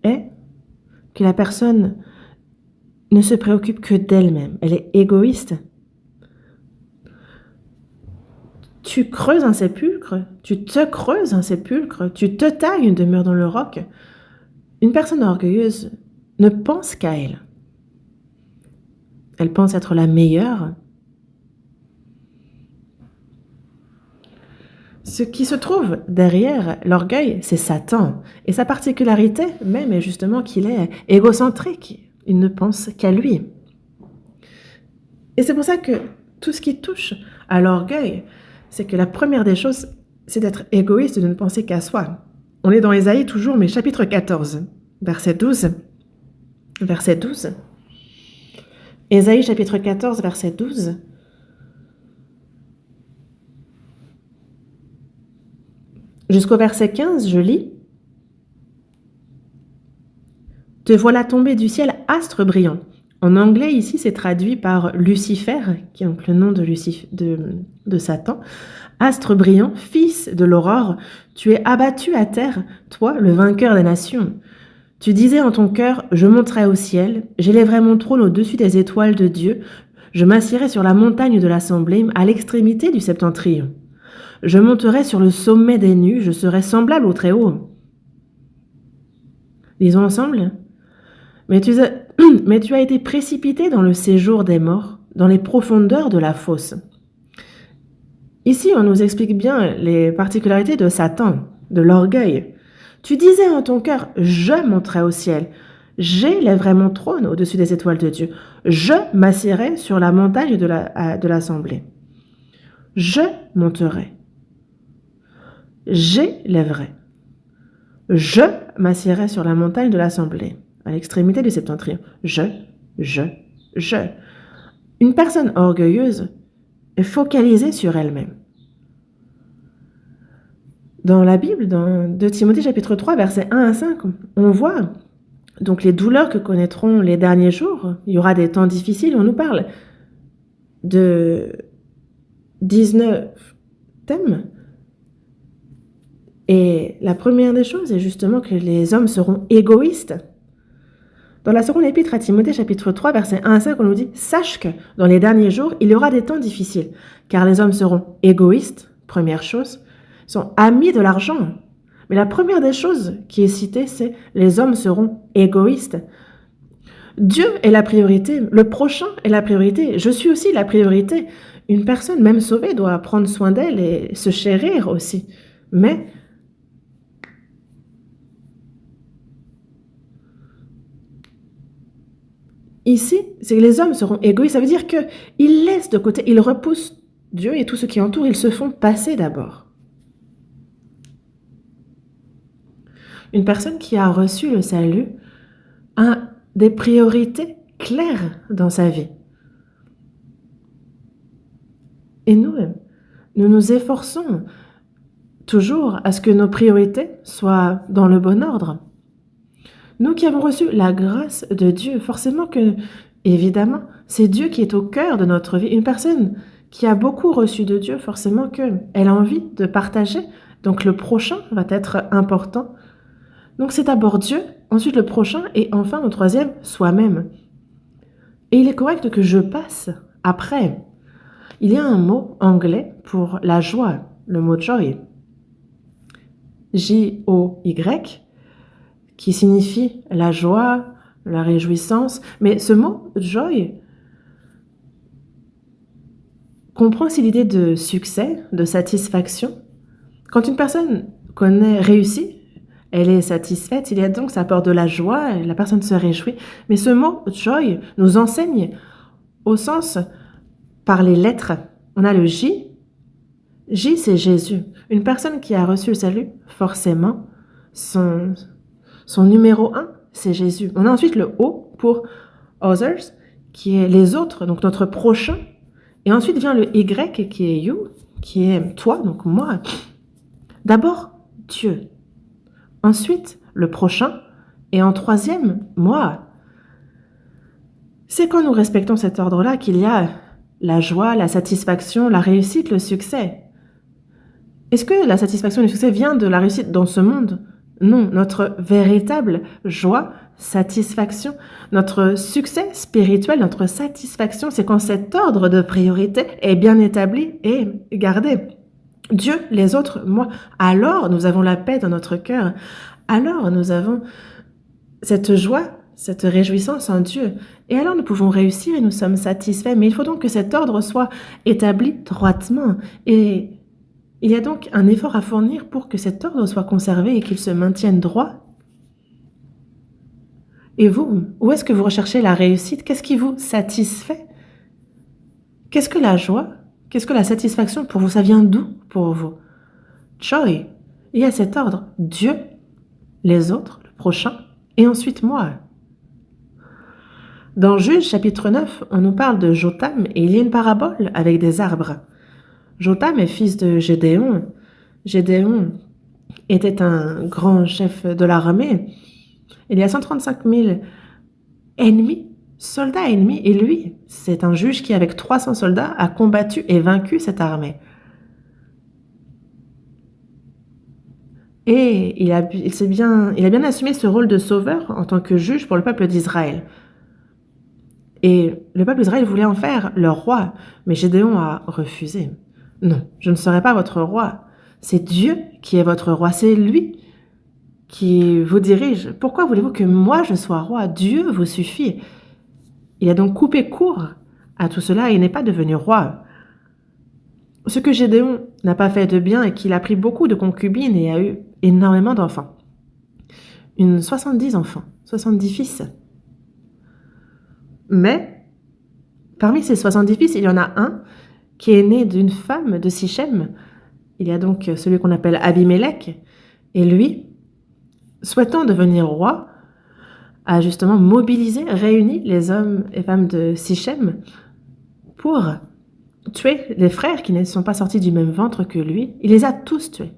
est que la personne ne se préoccupe que d'elle-même. Elle est égoïste. Tu creuses un sépulcre, tu te creuses un sépulcre, tu te tailles une demeure dans le roc. Une personne orgueilleuse ne pense qu'à elle. Elle pense être la meilleure. Ce qui se trouve derrière l'orgueil, c'est Satan. Et sa particularité même est justement qu'il est égocentrique. Il ne pense qu'à lui. Et c'est pour ça que tout ce qui touche à l'orgueil, c'est que la première des choses, c'est d'être égoïste, de ne penser qu'à soi. On est dans Ésaïe toujours, mais chapitre 14, verset 12. Verset 12. Ésaïe chapitre 14, verset 12. Jusqu'au verset 15, je lis. Te voilà tombé du ciel, astre brillant. En anglais, ici, c'est traduit par Lucifer, qui est donc le nom de Satan. Astre brillant, fils de l'aurore, tu es abattu à terre, toi, le vainqueur des nations. Tu disais en ton cœur, je monterai au ciel, j'élèverai mon trône au-dessus des étoiles de Dieu, je m'assierai sur la montagne de l'assemblée, à l'extrémité du septentrion. Je monterai sur le sommet des nues, je serai semblable au Très-Haut. Lisons ensemble. Mais tu as été précipité dans le séjour des morts, dans les profondeurs de la fosse. Ici, on nous explique bien les particularités de Satan, de l'orgueil. Tu disais en ton cœur, je monterai au ciel, j'élèverai mon trône au-dessus des étoiles de Dieu, je m'assierai sur la montagne de l'assemblée. Je monterai, j'élèverai, je m'assierai sur la montagne de l'assemblée, à l'extrémité du septentrion. Je. Une personne orgueilleuse est focalisée sur elle-même. Dans la Bible, dans 2 Timothée chapitre 3, versets 1 à 5, on voit donc les douleurs que connaîtront les derniers jours. Il y aura des temps difficiles. On nous parle de 19 thèmes. Et la première des choses est justement que les hommes seront égoïstes. Dans la seconde épître à Timothée, chapitre 3, versets 1 à 5, on nous dit « Sache que dans les derniers jours, il y aura des temps difficiles, car les hommes seront égoïstes, première chose, sont amis de l'argent. » Mais la première des choses qui est citée, c'est « les hommes seront égoïstes ». Dieu est la priorité, le prochain est la priorité, je suis aussi la priorité. Une personne, même sauvée, doit prendre soin d'elle et se chérir aussi. Mais ici, c'est que les hommes seront égoïstes. Ça veut dire qu'ils laissent de côté, ils repoussent Dieu et tout ce qui entoure, ils se font passer d'abord. Une personne qui a reçu le salut a des priorités claires dans sa vie. Et nous nous efforçons toujours à ce que nos priorités soient dans le bon ordre. Nous qui avons reçu la grâce de Dieu, forcément que, évidemment, c'est Dieu qui est au cœur de notre vie. Une personne qui a beaucoup reçu de Dieu, forcément qu'elle a envie de partager. Donc le prochain va être important. Donc c'est d'abord Dieu, ensuite le prochain et enfin le troisième, soi-même. Et il est correct que je passe après. Il y a un mot anglais pour la joie, le mot joy. J-O-Y, qui signifie la joie, la réjouissance. Mais ce mot joy comprend aussi l'idée de succès, de satisfaction. Quand une personne réussit, elle est satisfaite, il y a donc, ça apporte de la joie, la personne se réjouit. Mais ce mot joy nous enseigne au sens par les lettres. On a le J. J, c'est Jésus. Une personne qui a reçu le salut, forcément, son numéro 1, c'est Jésus. On a ensuite le O pour others, qui est les autres, donc notre prochain. Et ensuite vient le Y, qui est you, qui est toi, donc moi. D'abord, Dieu. Ensuite, le prochain. Et en troisième, moi. C'est quand nous respectons cet ordre-là qu'il y a la joie, la satisfaction, la réussite, le succès. Est-ce que la satisfaction et le succès vient de la réussite dans ce monde ? Non, notre véritable joie, satisfaction, notre succès spirituel, notre satisfaction, c'est quand cet ordre de priorité est bien établi et gardé. Dieu, les autres, moi. Alors, nous avons la paix dans notre cœur. Alors, nous avons cette joie, cette réjouissance en Dieu. Et alors, nous pouvons réussir et nous sommes satisfaits. Mais il faut donc que cet ordre soit établi droitement. Et il y a donc un effort à fournir pour que cet ordre soit conservé et qu'il se maintienne droit. Et vous, où est-ce que vous recherchez la réussite? Qu'est-ce qui vous satisfait? Qu'est-ce que la joie? Qu'est-ce que la satisfaction pour vous? Ça vient d'où pour vous? Joy. Il y a cet ordre. Dieu, les autres, le prochain, et ensuite moi. Dans Juge chapitre 9, on nous parle de Jotham et il y a une parabole avec des arbres. Jotham est fils de Gédéon. Gédéon était un grand chef de l'armée. Il y a 135 000 ennemis, soldats ennemis, et lui, c'est un juge qui, avec 300 soldats, a combattu et vaincu cette armée. Et il a bien assumé ce rôle de sauveur en tant que juge pour le peuple d'Israël. Et le peuple d'Israël voulait en faire leur roi, mais Gédéon a refusé. Non, je ne serai pas votre roi. C'est Dieu qui est votre roi, c'est lui qui vous dirige. Pourquoi voulez-vous que moi je sois roi? Dieu vous suffit. Il a donc coupé court à tout cela et il n'est pas devenu roi. Ce que Gédéon n'a pas fait de bien est qu'il a pris beaucoup de concubines et a eu énormément d'enfants. 70 enfants, 70 fils. Mais, parmi ces 70 fils, il y en a un qui est né d'une femme de Sichem. Il y a donc celui qu'on appelle Abimélec. Et lui, souhaitant devenir roi, a justement mobilisé, réuni les hommes et femmes de Sichem pour tuer les frères qui ne sont pas sortis du même ventre que lui. Il les a tous tués.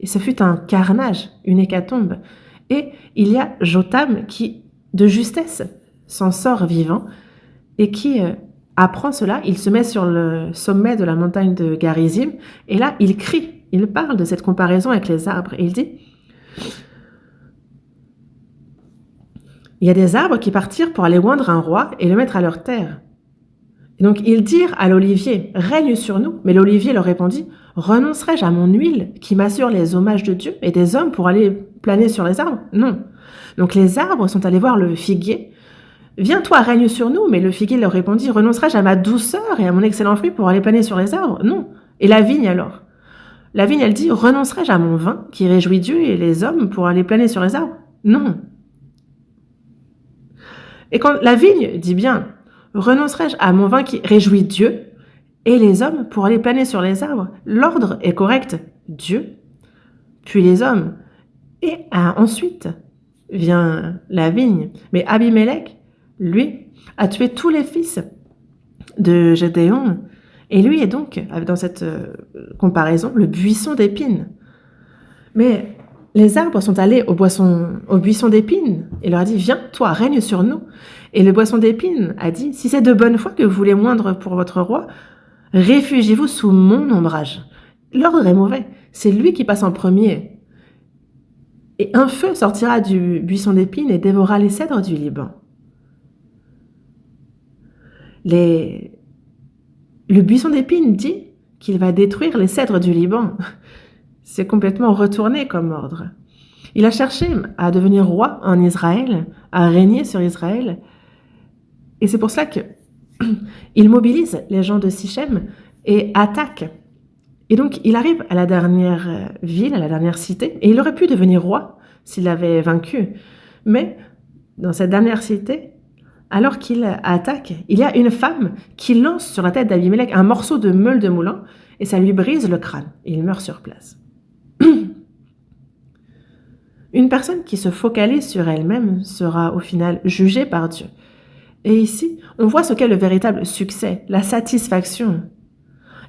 Et ce fut un carnage, une hécatombe. Et il y a Jotham qui, de justesse, s'en sort vivant et qui apprend cela. Il se met sur le sommet de la montagne de Garizim et là, il crie. Il parle de cette comparaison avec les arbres et il dit: il y a des arbres qui partirent pour aller oindre un roi et le mettre à leur terre. Et donc ils dirent à l'olivier: règne sur nous. Mais l'olivier leur répondit: renoncerai-je à mon huile qui m'assure les hommages de Dieu et des hommes pour aller planer sur les arbres? Non. Donc les arbres sont allés voir le figuier. Viens-toi, règne sur nous. Mais le figuier leur répondit: renoncerai-je à ma douceur et à mon excellent fruit pour aller planer sur les arbres? Non. Et la vigne alors? La vigne, elle dit: renoncerai-je à mon vin qui réjouit Dieu et les hommes pour aller planer sur les arbres? Non. Et quand la vigne dit bien: renoncerai-je à mon vin qui réjouit Dieu et les hommes pour aller planer sur les arbres? L'ordre est correct. Dieu, puis les hommes. Et ensuite vient la vigne. Mais Abimélec, lui, a tué tous les fils de Gédéon. Et lui est donc, dans cette comparaison, le buisson d'épines. Mais les arbres sont allés au buisson d'épines et leur a dit: viens, toi, règne sur nous. Et le buisson d'épines a dit: si c'est de bonne foi que vous voulez moindre pour votre roi, réfugiez-vous sous mon ombrage. L'ordre est mauvais. C'est lui qui passe en premier. Et un feu sortira du buisson d'épines et dévorera les cèdres du Liban. Le buisson d'épines dit qu'il va détruire les cèdres du Liban. C'est complètement retourné comme ordre. Il a cherché à devenir roi en Israël, à régner sur Israël. Et c'est pour cela qu'il mobilise les gens de Sichem et attaque. Et donc, il arrive à la dernière ville, à la dernière cité, et il aurait pu devenir roi s'il avait vaincu. Mais dans cette dernière cité, alors qu'il attaque, il y a une femme qui lance sur la tête d'Abimélec un morceau de meule de moulin et ça lui brise le crâne. Et il meurt sur place. Une personne qui se focalise sur elle-même sera au final jugée par Dieu. Et ici, on voit ce qu'est le véritable succès, la satisfaction.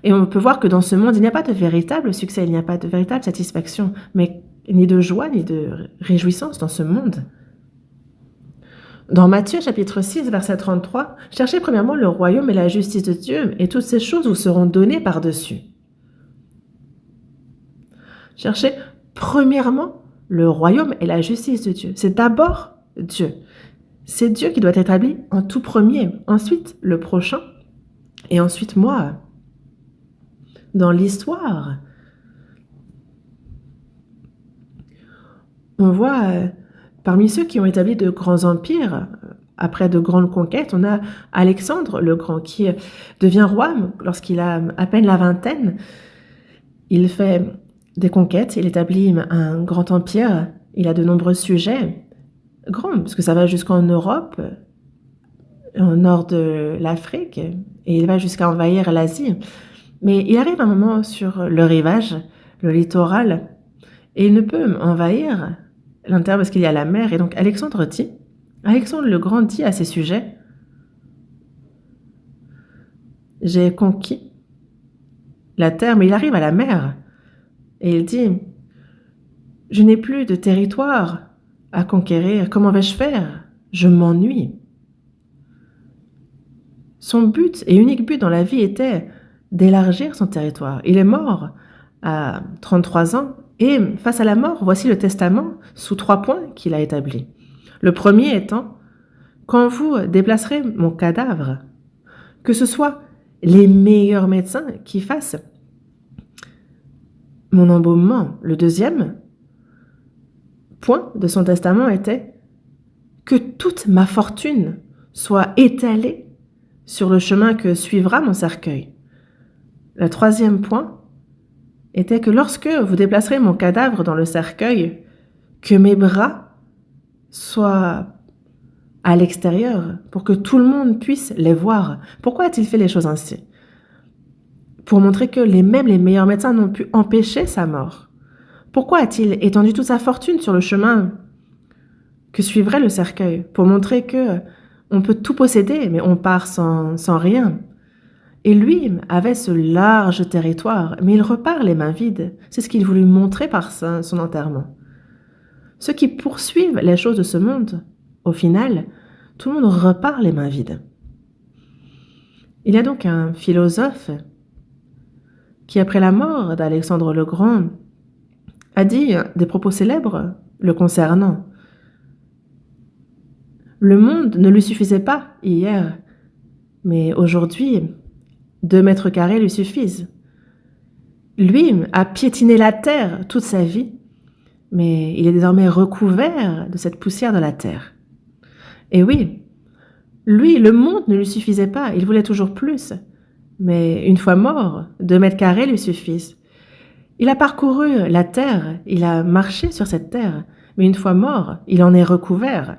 Et on peut voir que dans ce monde, il n'y a pas de véritable succès, il n'y a pas de véritable satisfaction, mais ni de joie, ni de réjouissance dans ce monde. Dans Matthieu chapitre 6, verset 33, « Cherchez premièrement le royaume et la justice de Dieu, et toutes ces choses vous seront données par-dessus. » Cherchez premièrement le royaume et la justice de Dieu. C'est d'abord Dieu. C'est Dieu qui doit être établi en tout premier, ensuite le prochain, et ensuite moi. Dans l'histoire, on voit parmi ceux qui ont établi de grands empires, après de grandes conquêtes, on a Alexandre le Grand qui devient roi lorsqu'il a à peine la vingtaine. Il fait des conquêtes, il établit un grand empire, il a de nombreux sujets, grands, parce que ça va jusqu'en Europe, au nord de l'Afrique, et il va jusqu'à envahir l'Asie. Mais il arrive un moment sur le rivage, le littoral, et il ne peut envahir l'intérieur parce qu'il y a la mer. Et donc Alexandre le Grand dit à ses sujets, j'ai conquis la terre, mais il arrive à la mer. Et il dit, je n'ai plus de territoire à conquérir, comment vais-je faire? Je m'ennuie. Son but et unique but dans la vie était d'élargir son territoire. Il est mort à 33 ans et face à la mort, voici le testament sous 3 points qu'il a établi. Le premier étant, quand vous déplacerez mon cadavre, que ce soit les meilleurs médecins qui fassent mon embaumement. Le deuxième point de son testament était que toute ma fortune soit étalée sur le chemin que suivra mon cercueil. Le troisième point était que lorsque vous déplacerez mon cadavre dans le cercueil, que mes bras soient à l'extérieur pour que tout le monde puisse les voir. Pourquoi a-t-il fait les choses ainsi? Pour montrer que même les meilleurs médecins n'ont pu empêcher sa mort. Pourquoi a-t-il étendu toute sa fortune sur le chemin que suivrait le cercueil? Pour montrer que on peut tout posséder, mais on part sans rien. Et lui avait ce large territoire, mais il repart les mains vides. C'est ce qu'il voulut montrer par son enterrement. Ceux qui poursuivent les choses de ce monde, au final, tout le monde repart les mains vides. Il y a donc un philosophe qui, après la mort d'Alexandre le Grand, a dit des propos célèbres le concernant. Le monde ne lui suffisait pas hier, mais aujourd'hui, 2 mètres carrés lui suffisent. Lui a piétiné la terre toute sa vie, mais il est désormais recouvert de cette poussière de la terre. Et oui, lui, le monde ne lui suffisait pas, il voulait toujours plus. Mais une fois mort, 2 mètres carrés lui suffisent. Il a parcouru la terre, il a marché sur cette terre, mais une fois mort, il en est recouvert.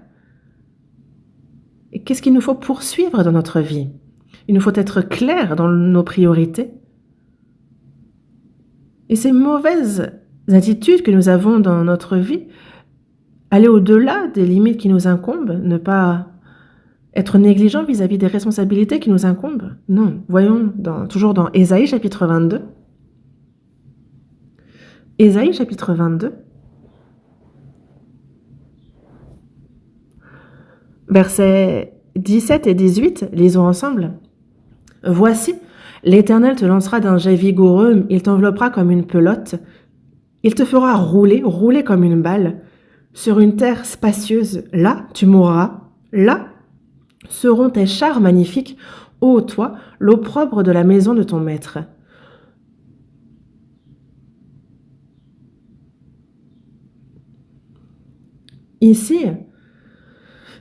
Et qu'est-ce qu'il nous faut poursuivre dans notre vie? Il nous faut être clair dans nos priorités. Et ces mauvaises attitudes que nous avons dans notre vie, aller au-delà des limites qui nous incombent, ne pas être négligent vis-à-vis des responsabilités qui nous incombent. Non, voyons toujours dans Ésaïe chapitre 22. Ésaïe chapitre 22, versets 17 et 18, lisons ensemble. « Voici, l'Éternel te lancera d'un jet vigoureux, il t'enveloppera comme une pelote, il te fera rouler comme une balle, sur une terre spacieuse. Là, tu mourras, là seront tes chars magnifiques, ô toi, l'opprobre de la maison de ton maître. » Ici,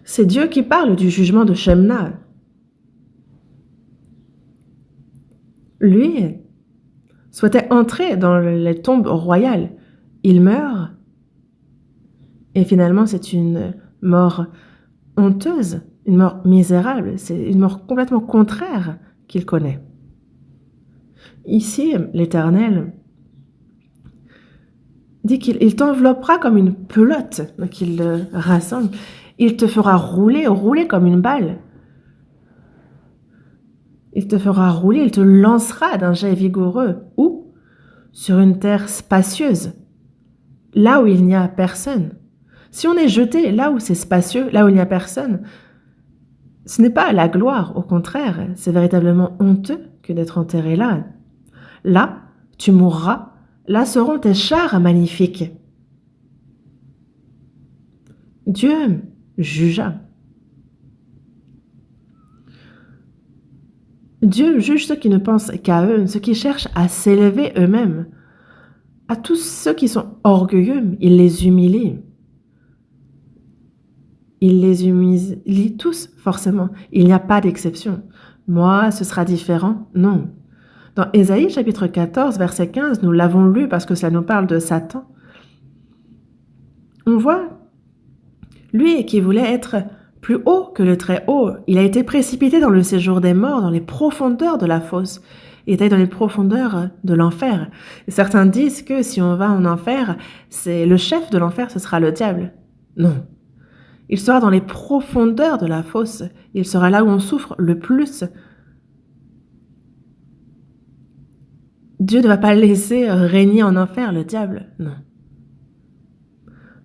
c'est Dieu qui parle du jugement de Shemna. Lui souhaitait entrer dans les tombes royales. Il meurt, et finalement c'est une mort honteuse, une mort misérable, c'est une mort complètement contraire qu'il connaît. Ici, l'Éternel dit qu'il t'enveloppera comme une pelote, donc il le rassemble, il te fera rouler comme une balle. Il te fera rouler, il te lancera d'un jet vigoureux. Où? Sur une terre spacieuse, là où il n'y a personne. Si on est jeté là où c'est spacieux, là où il n'y a personne, ce n'est pas la gloire, au contraire, c'est véritablement honteux que d'être enterré là. Là, tu mourras, là seront tes chars magnifiques. Dieu jugea. Dieu juge ceux qui ne pensent qu'à eux, ceux qui cherchent à s'élever eux-mêmes. À tous ceux qui sont orgueilleux, il les humilie. Il les humilie tous, forcément. Il n'y a pas d'exception. Moi, ce sera différent? Non. Dans Ésaïe chapitre 14, verset 15, nous l'avons lu parce que cela nous parle de Satan. On voit, lui qui voulait être plus haut que le très haut, il a été précipité dans le séjour des morts, dans les profondeurs de la fosse. Il est allé dans les profondeurs de l'enfer. Et certains disent que si on va en enfer, c'est le chef de l'enfer, ce sera le diable. Non. Il sera dans les profondeurs de la fosse. Il sera là où on souffre le plus. Dieu ne va pas laisser régner en enfer le diable. Non.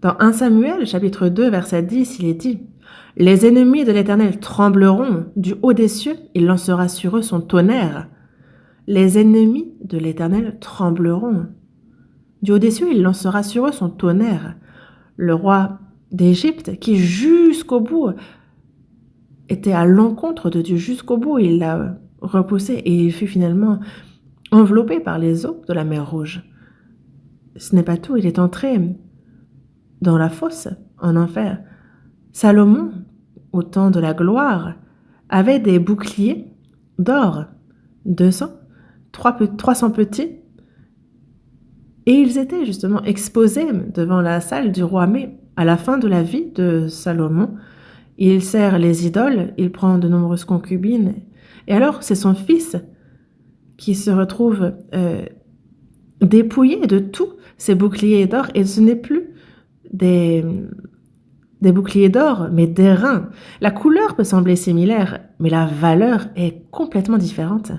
Dans 1 Samuel, chapitre 2, verset 10, il est dit « Les ennemis de l'Éternel trembleront, du haut des cieux, il lancera sur eux son tonnerre. » Les ennemis de l'Éternel trembleront. Du haut des cieux, il lancera sur eux son tonnerre. Le roi d'Égypte, qui jusqu'au bout était à l'encontre de Dieu, jusqu'au bout, il l'a repoussé et il fut finalement enveloppé par les eaux de la mer Rouge. Ce n'est pas tout, il est entré dans la fosse, en enfer. Salomon, au temps de la gloire, avait des boucliers d'or, 200, 300 petits, et ils étaient justement exposés devant la salle du roi. Mais à la fin de la vie de Salomon, il sert les idoles, il prend de nombreuses concubines, et alors c'est son fils qui se retrouve dépouillé de tous ses boucliers d'or, et ce n'est plus des boucliers d'or, mais d'airain. La couleur peut sembler similaire, mais la valeur est complètement différente.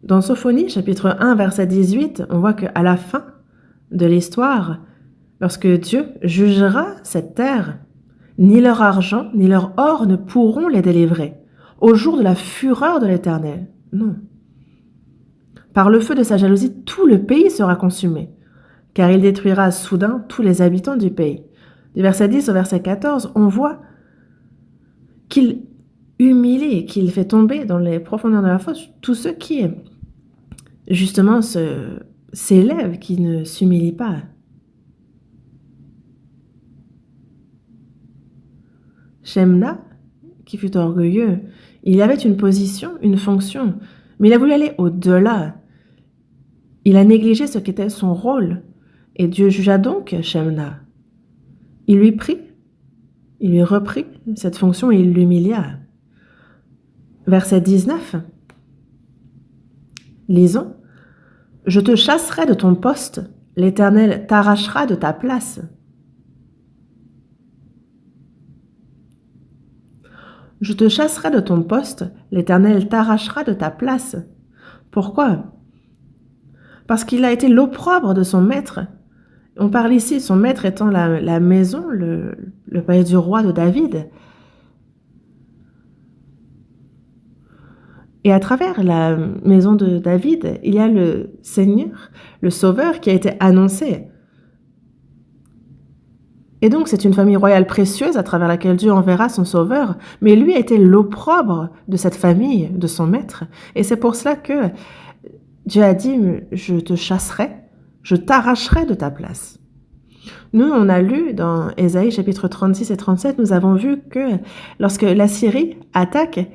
Dans Sophonie, chapitre 1, verset 18, on voit qu'à la fin de l'histoire, lorsque Dieu jugera cette terre, ni leur argent, ni leur or ne pourront les délivrer au jour de la fureur de l'Éternel. Non. Par le feu de sa jalousie, tout le pays sera consumé, car il détruira soudain tous les habitants du pays. Du verset 10 au verset 14, on voit qu'il humilie, qu'il fait tomber dans les profondeurs de la fosse tous ceux qui, justement, s'élèvent, qui ne s'humilient pas. Shemna, qui fut orgueilleux, il avait une position, une fonction, mais il a voulu aller au-delà. Il a négligé ce qu'était son rôle, et Dieu jugea donc Shemna. Il lui prit, il lui reprit cette fonction et il l'humilia. Verset 19, lisons. « Je te chasserai de ton poste, l'Éternel t'arrachera de ta place. » Je te chasserai de ton poste, l'Éternel t'arrachera de ta place. Pourquoi? Parce qu'il a été l'opprobre de son maître. On parle ici, son maître étant la maison, le palais du roi de David. Et à travers la maison de David, il y a le Seigneur, le Sauveur qui a été annoncé. Et donc, c'est une famille royale précieuse à travers laquelle Dieu enverra son Sauveur, mais lui a été l'opprobre de cette famille, de son maître. Et c'est pour cela que Dieu a dit « Je te chasserai, je t'arracherai de ta place ». Nous, on a lu dans Ésaïe chapitre 36 et 37, nous avons vu que lorsque la Syrie attaque,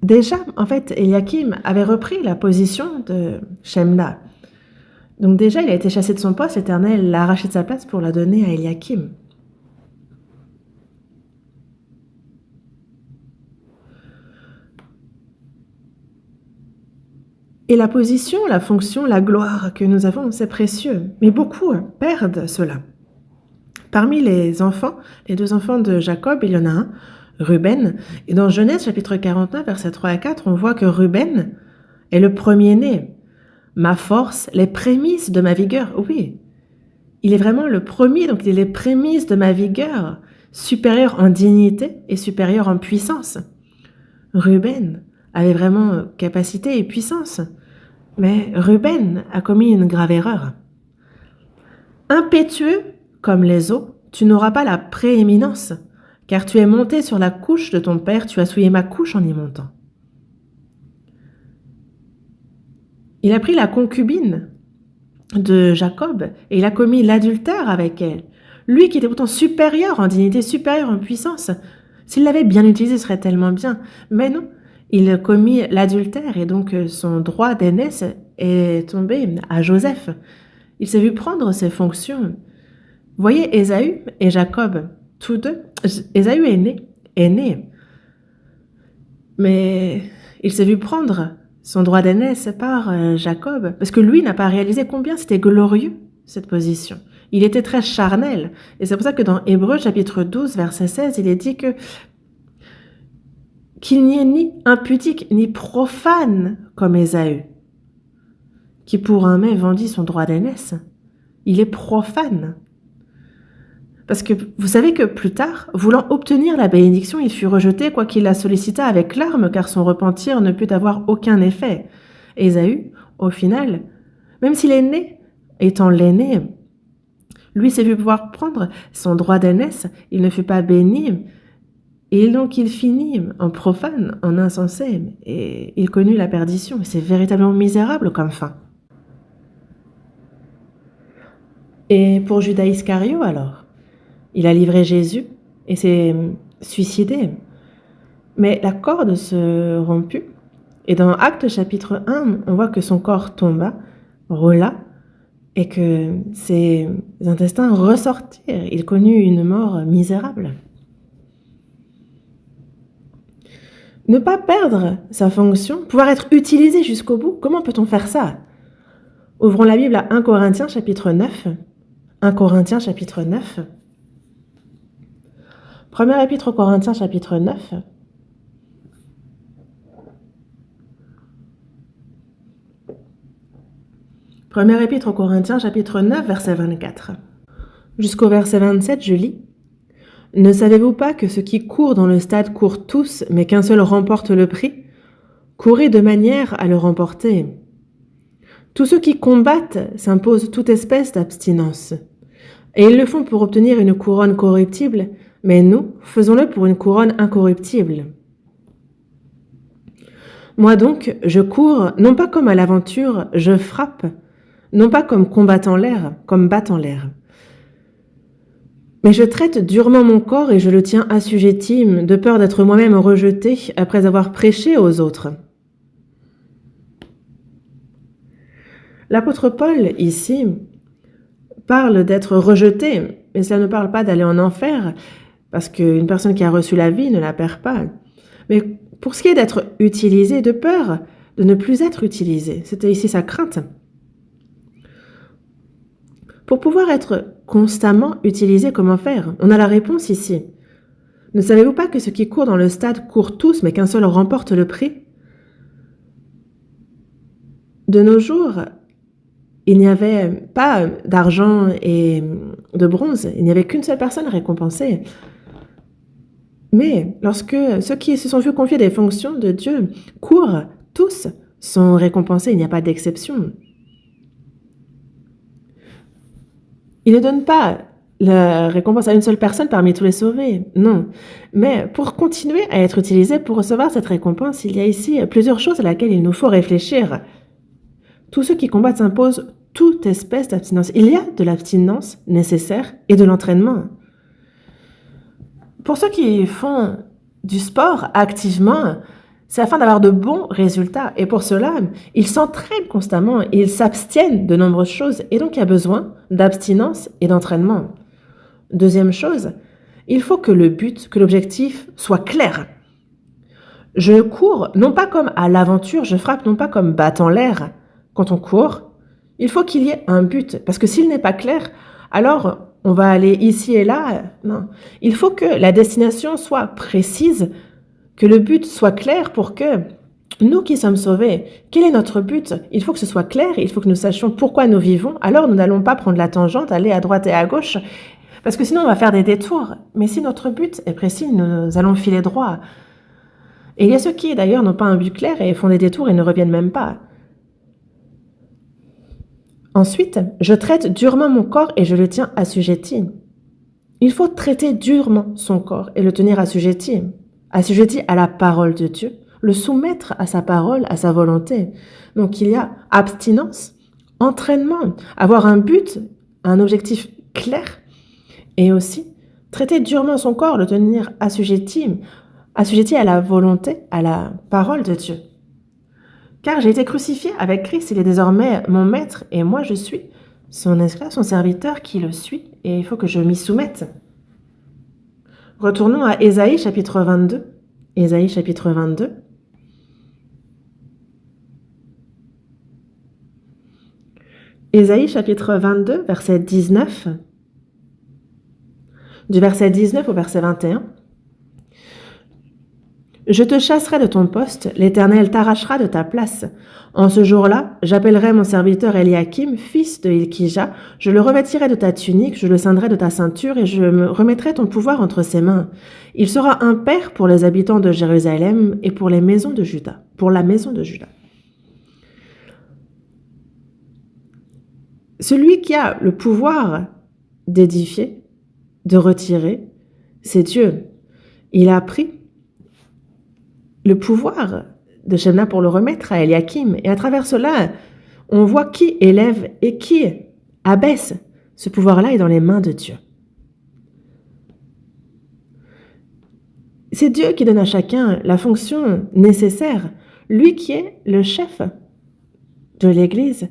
déjà, en fait, Eliakim avait repris la position de Shemna. Donc déjà, il a été chassé de son poste, l'Éternel l'a arraché de sa place pour la donner à Eliakim. Et la position, la fonction, la gloire que nous avons, c'est précieux. Mais beaucoup perdent cela. Parmi les enfants, les 2 enfants de Jacob, il y en a un, Ruben. Et dans Genèse chapitre 49, versets 3 à 4, on voit que Ruben est le premier-né. Ma force, les prémices de ma vigueur. Oui, il est vraiment le premier, donc il est les prémices de ma vigueur, supérieur en dignité et supérieur en puissance. Ruben avait vraiment capacité et puissance, mais Ruben a commis une grave erreur. Impétueux comme les eaux, tu n'auras pas la prééminence, car tu es monté sur la couche de ton père, tu as souillé ma couche en y montant. Il a pris la concubine de Jacob et il a commis l'adultère avec elle. Lui qui était pourtant supérieur en dignité, supérieur en puissance, s'il l'avait bien utilisé, ce serait tellement bien. Mais non, il a commis l'adultère et donc son droit d'aînesse est tombé à Joseph. Il s'est vu prendre ses fonctions. Voyez Ésaü et Jacob, tous deux. Ésaü est né Mais il s'est vu prendre son droit d'aînesse par Jacob, parce que lui n'a pas réalisé combien c'était glorieux, cette position. Il était très charnel. Et c'est pour ça que dans Hébreux chapitre 12, verset 16, il est dit qu'il n'y ait ni impudique ni profane comme Ésaü, qui pour un mai vendit son droit d'aînesse. Il est profane. Parce que vous savez que plus tard, voulant obtenir la bénédiction, il fut rejeté, quoiqu'il la sollicita avec larmes, car son repentir ne put avoir aucun effet. Ésaü, au final, même s'il est né, étant l'aîné, lui s'est vu pouvoir prendre son droit d'aînesse, il ne fut pas béni, et donc il finit en profane, en insensé, et il connut la perdition. C'est véritablement misérable comme fin. Et pour Judas Iscario alors, il a livré Jésus et s'est suicidé. Mais la corde se romput. Et dans Actes chapitre 1, on voit que son corps tomba, roula, et que ses intestins ressortirent. Il connut une mort misérable. Ne pas perdre sa fonction, pouvoir être utilisé jusqu'au bout, comment peut-on faire ça? Ouvrons la Bible à 1 Corinthiens chapitre 9. 1 Corinthiens chapitre 9. Première épître aux Corinthiens chapitre 9. Première épître aux Corinthiens chapitre 9, verset 24. Jusqu'au verset 27, je lis. Ne savez-vous pas que ceux qui courent dans le stade courent tous, mais qu'un seul remporte le prix? Courez de manière à le remporter. Tous ceux qui combattent s'imposent toute espèce d'abstinence. Et ils le font pour obtenir une couronne corruptible, mais nous, faisons-le pour une couronne incorruptible. Moi donc, je cours, non pas comme à l'aventure, je frappe, non pas comme combattant l'air, comme battant l'air. Mais je traite durement mon corps et je le tiens assujetti, de peur d'être moi-même rejeté après avoir prêché aux autres. L'apôtre Paul, ici, parle d'être rejeté, mais cela ne parle pas d'aller en enfer, parce qu'une personne qui a reçu la vie ne la perd pas. Mais pour ce qui est d'être utilisé, de peur de ne plus être utilisé, c'était ici sa crainte. Pour pouvoir être constamment utilisé, comment faire? On a la réponse ici. Ne savez-vous pas que ceux qui courent dans le stade courent tous, mais qu'un seul remporte le prix? De nos jours, il n'y avait pas d'argent et de bronze, il n'y avait qu'une seule personne récompensée. Mais lorsque ceux qui se sont vus confier des fonctions de Dieu courent, tous sont récompensés, il n'y a pas d'exception. Il ne donne pas la récompense à une seule personne parmi tous les sauvés, non. Mais pour continuer à être utilisé, pour recevoir cette récompense, il y a ici plusieurs choses à laquelle il nous faut réfléchir. Tous ceux qui combattent s'imposent toute espèce d'abstinence. Il y a de l'abstinence nécessaire et de l'entraînement. Pour ceux qui font du sport activement, c'est afin d'avoir de bons résultats. Et pour cela, ils s'entraînent constamment, ils s'abstiennent de nombreuses choses. Et donc, il y a besoin d'abstinence et d'entraînement. Deuxième chose, il faut que le but, que l'objectif soit clair. Je cours non pas comme à l'aventure, je frappe non pas comme battant l'air. Quand on court, il faut qu'il y ait un but. Parce que s'il n'est pas clair, alors on va aller ici et là. Non. Il faut que la destination soit précise, que le but soit clair pour que nous qui sommes sauvés, quel est notre but? Il faut que ce soit clair, il faut que nous sachions pourquoi nous vivons. Alors nous n'allons pas prendre la tangente, aller à droite et à gauche, parce que sinon on va faire des détours. Mais si notre but est précis, nous allons filer droit. Et il y a ceux qui d'ailleurs n'ont pas un but clair et font des détours et ne reviennent même pas. Ensuite, je traite durement mon corps et je le tiens assujetti. Il faut traiter durement son corps et le tenir assujetti à la parole de Dieu, le soumettre à sa parole, à sa volonté. Donc il y a abstinence, entraînement, avoir un but, un objectif clair, et aussi traiter durement son corps, le tenir assujetti à la volonté, à la parole de Dieu. Car j'ai été crucifié avec Christ, il est désormais mon maître, et moi je suis son esclave, son serviteur qui le suit, et il faut que je m'y soumette. Retournons à Ésaïe chapitre 22. Ésaïe chapitre 22. Ésaïe chapitre 22, verset 19, du verset 19 au verset 21. Je te chasserai de ton poste, l'Éternel t'arrachera de ta place. En ce jour-là, j'appellerai mon serviteur Eliakim, fils de Hilkija, je le revêtirai de ta tunique, je le ceindrai de ta ceinture et je me remettrai ton pouvoir entre ses mains. Il sera un père pour les habitants de Jérusalem et pour les maisons de Juda, pour la maison de Juda. Celui qui a le pouvoir d'édifier, de retirer, c'est Dieu. Il a pris le pouvoir de Shebna pour le remettre à Eliakim. Et à travers cela, on voit qui élève et qui abaisse. Ce pouvoir-là est dans les mains de Dieu. C'est Dieu qui donne à chacun la fonction nécessaire. Lui qui est le chef de l'Église,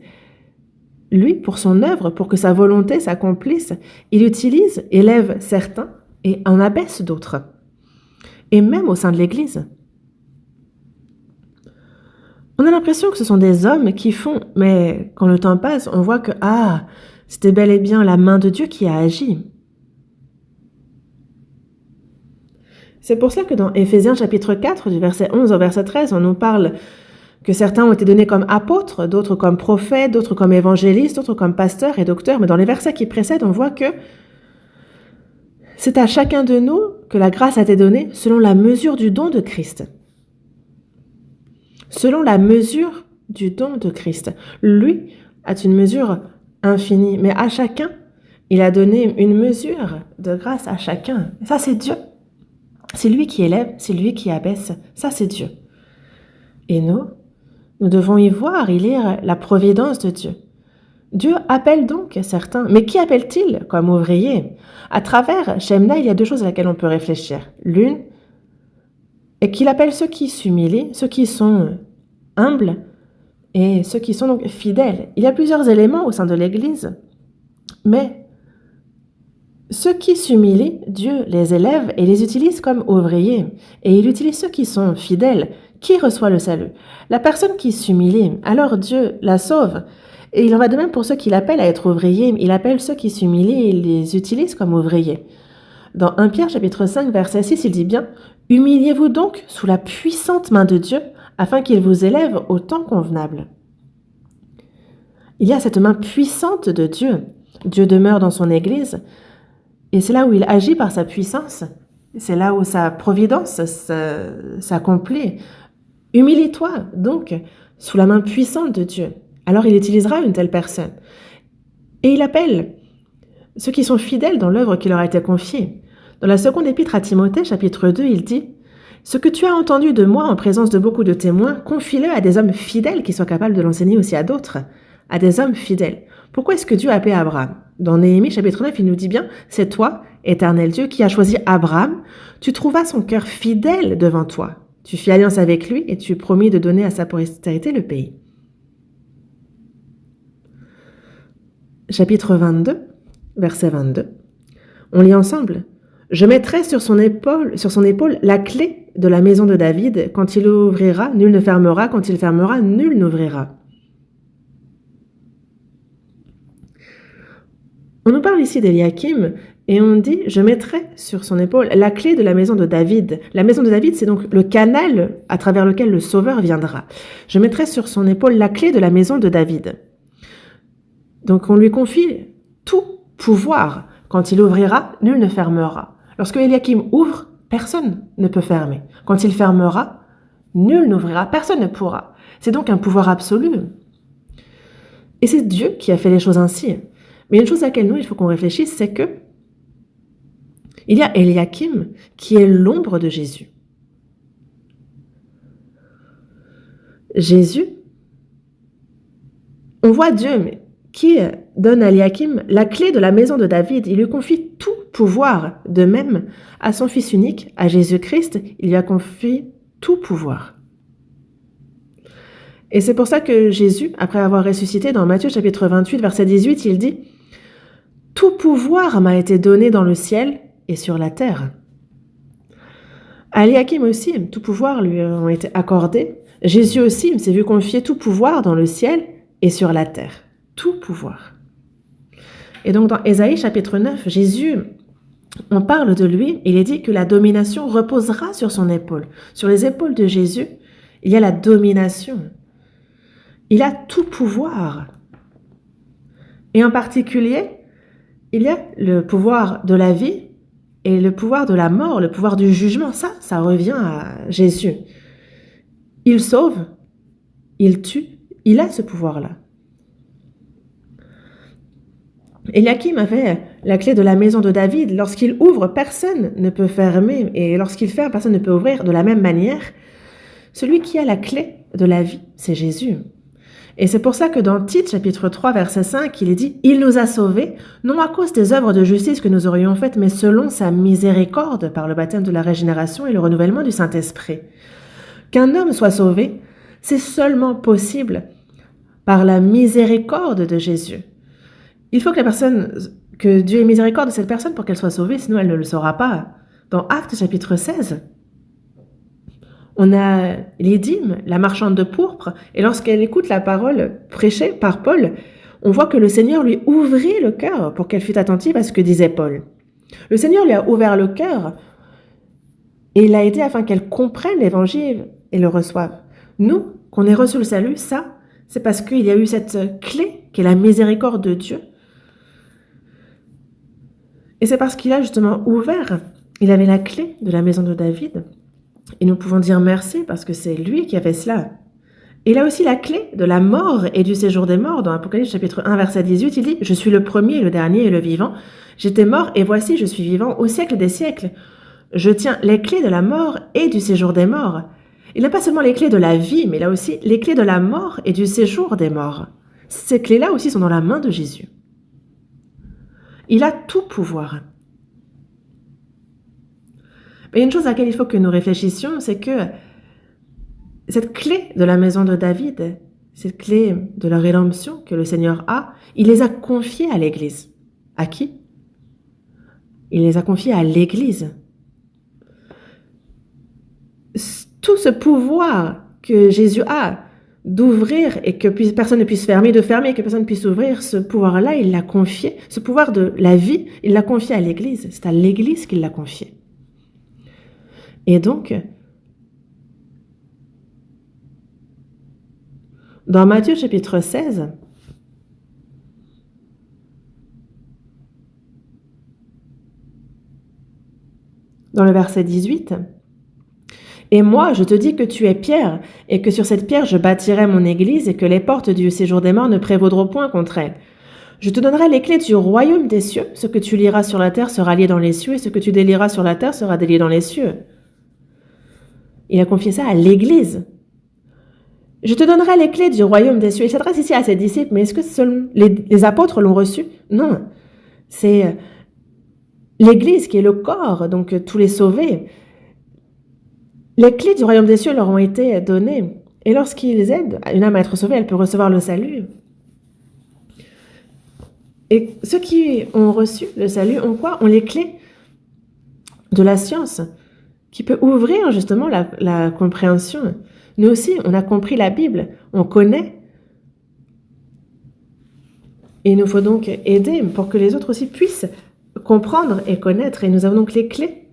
lui, pour son œuvre, pour que sa volonté s'accomplisse, il utilise, élève certains et en abaisse d'autres. Et même au sein de l'Église. On a l'impression que ce sont des hommes qui font, mais quand le temps passe, on voit que, c'était bel et bien la main de Dieu qui a agi. C'est pour cela que dans Éphésiens chapitre 4, du verset 11 au verset 13, on nous parle que certains ont été donnés comme apôtres, d'autres comme prophètes, d'autres comme évangélistes, d'autres comme pasteurs et docteurs. Mais dans les versets qui précèdent, on voit que c'est à chacun de nous que la grâce a été donnée selon la mesure du don de Christ. Selon la mesure du don de Christ. Lui a une mesure infinie, mais à chacun, il a donné une mesure de grâce à chacun. Et ça, c'est Dieu. C'est lui qui élève, c'est lui qui abaisse. Ça, c'est Dieu. Et nous devons y voir, y lire la providence de Dieu. Dieu appelle donc certains. Mais qui appelle-t-il comme ouvriers? À travers Shebna, il y a deux choses à laquelle on peut réfléchir. L'une est qu'il appelle ceux qui s'humilient, ceux qui sont humbles et ceux qui sont donc fidèles. Il y a plusieurs éléments au sein de l'Église, mais ceux qui s'humilient, Dieu les élève et les utilise comme ouvriers. Et il utilise ceux qui sont fidèles. Qui reçoit le salut? La personne qui s'humilie, alors Dieu la sauve. Et il en va de même pour ceux qu'il appelle à être ouvriers. Il appelle ceux qui s'humilient et les utilise comme ouvriers. Dans 1 Pierre chapitre 5, verset 6, il dit bien « Humiliez-vous donc sous la puissante main de Dieu, afin qu'il vous élève au temps convenable. » Il y a cette main puissante de Dieu. Dieu demeure dans son Église, et c'est là où il agit par sa puissance. C'est là où sa providence s'accomplit. Humilie-toi donc sous la main puissante de Dieu. Alors il utilisera une telle personne. Et il appelle ceux qui sont fidèles dans l'œuvre qui leur a été confiée. Dans la seconde épître à Timothée, chapitre 2, il dit « Ce que tu as entendu de moi en présence de beaucoup de témoins, confie-le à des hommes fidèles qui soient capables de l'enseigner aussi à d'autres, à des hommes fidèles. » Pourquoi est-ce que Dieu a appelé Abraham? Dans Néhémie, chapitre 9, il nous dit bien « C'est toi, éternel Dieu, qui as choisi Abraham. Tu trouvas son cœur fidèle devant toi. Tu fis alliance avec lui et tu promis de donner à sa postérité le pays. » Chapitre 22, verset 22. On lit ensemble. « Je mettrai sur son épaule la clé de la maison de David. Quand il ouvrira, nul ne fermera. Quand il fermera, nul n'ouvrira. » On nous parle ici d'Eliakim et on dit « Je mettrai sur son épaule la clé de la maison de David. » La maison de David, c'est donc le canal à travers lequel le Sauveur viendra. « Je mettrai sur son épaule la clé de la maison de David. » Donc on lui confie tout pouvoir. Quand il ouvrira, nul ne fermera. Lorsque Eliakim ouvre, personne ne peut fermer. Quand il fermera, nul n'ouvrira, personne ne pourra. C'est donc un pouvoir absolu. Et c'est Dieu qui a fait les choses ainsi. Mais une chose à laquelle nous, il faut qu'on réfléchisse, c'est que il y a Eliakim qui est l'ombre de Jésus. Jésus, on voit Dieu, mais qui donne à Eliakim la clé de la maison de David. Il lui confie tout pouvoir. De même, à son Fils unique, à Jésus-Christ, il lui a confié tout pouvoir. Et c'est pour ça que Jésus, après avoir ressuscité dans Matthieu chapitre 28, verset 18, il dit « Tout pouvoir m'a été donné dans le ciel et sur la terre. » À Eliakim aussi, tout pouvoir lui a été accordé. Jésus aussi s'est vu confier tout pouvoir dans le ciel et sur la terre. tout pouvoir. Et donc dans Ésaïe chapitre 9, Jésus, on parle de lui, il est dit que la domination reposera sur son épaule. Sur les épaules de Jésus, il y a la domination. Il a tout pouvoir. Et en particulier, il y a le pouvoir de la vie et le pouvoir de la mort, le pouvoir du jugement. Ça revient à Jésus. Il sauve, il tue, il a ce pouvoir-là. Éliakim avait la clé de la maison de David. Lorsqu'il ouvre, personne ne peut fermer. Et lorsqu'il ferme, personne ne peut ouvrir de la même manière. Celui qui a la clé de la vie, c'est Jésus. Et c'est pour ça que dans Tite, chapitre 3, verset 5, il est dit « Il nous a sauvés, non à cause des œuvres de justice que nous aurions faites, mais selon sa miséricorde par le baptême de la régénération et le renouvellement du Saint-Esprit. » Qu'un homme soit sauvé, c'est seulement possible par la miséricorde de Jésus. Il faut que Dieu ait miséricorde de cette personne pour qu'elle soit sauvée, sinon elle ne le saura pas. Dans Actes chapitre 16, on a Lydim, la marchande de pourpre, et lorsqu'elle écoute la parole prêchée par Paul, on voit que le Seigneur lui ouvrit le cœur pour qu'elle fût attentive à ce que disait Paul. Le Seigneur lui a ouvert le cœur et il l'a aidé afin qu'elle comprenne l'évangile et le reçoive. Nous, qu'on ait reçu le salut, ça, c'est parce qu'il y a eu cette clé qui est la miséricorde de Dieu. Et c'est parce qu'il a justement ouvert, il avait la clé de la maison de David. Et nous pouvons dire merci parce que c'est lui qui a fait cela. Il a aussi la clé de la mort et du séjour des morts. Dans Apocalypse chapitre 1, verset 18, il dit « Je suis le premier, le dernier et le vivant. J'étais mort et voici, je suis vivant au siècle des siècles. Je tiens les clés de la mort et du séjour des morts. » Il n'a pas seulement les clés de la vie, mais il a aussi les clés de la mort et du séjour des morts. Ces clés-là aussi sont dans la main de Jésus. Il a tout pouvoir. Mais une chose à laquelle il faut que nous réfléchissions, c'est que cette clé de la maison de David, cette clé de la rédemption que le Seigneur a, il les a confiées à l'Église. À qui? Il les a confiées à l'Église. Tout ce pouvoir que Jésus a d'ouvrir et que personne ne puisse fermer, de fermer et que personne ne puisse ouvrir, ce pouvoir-là, il l'a confié. Ce pouvoir de la vie, il l'a confié à l'Église. C'est à l'Église qu'il l'a confié. Et donc, dans Matthieu chapitre 16, dans le verset 18, « Et moi, je te dis que tu es Pierre, et que sur cette pierre je bâtirai mon église, et que les portes du séjour des morts ne prévaudront point contre elle. Je te donnerai les clés du royaume des cieux. Ce que tu lieras sur la terre sera lié dans les cieux, et ce que tu délieras sur la terre sera délié dans les cieux. » Il a confié ça à l'Église. Je te donnerai les clés du royaume des cieux. Il s'adresse ici à ses disciples, mais est-ce que seuls les apôtres l'ont reçu? Non. C'est l'Église qui est le corps, donc tous les sauvés. Les clés du royaume des cieux leur ont été données. Et lorsqu'ils aident une âme à être sauvée, elle peut recevoir le salut. Et ceux qui ont reçu le salut ont quoi? Ont les clés de la science, qui peut ouvrir justement la compréhension. Nous aussi, on a compris la Bible, on connaît. Et il nous faut donc aider pour que les autres aussi puissent comprendre et connaître. Et nous avons donc les clés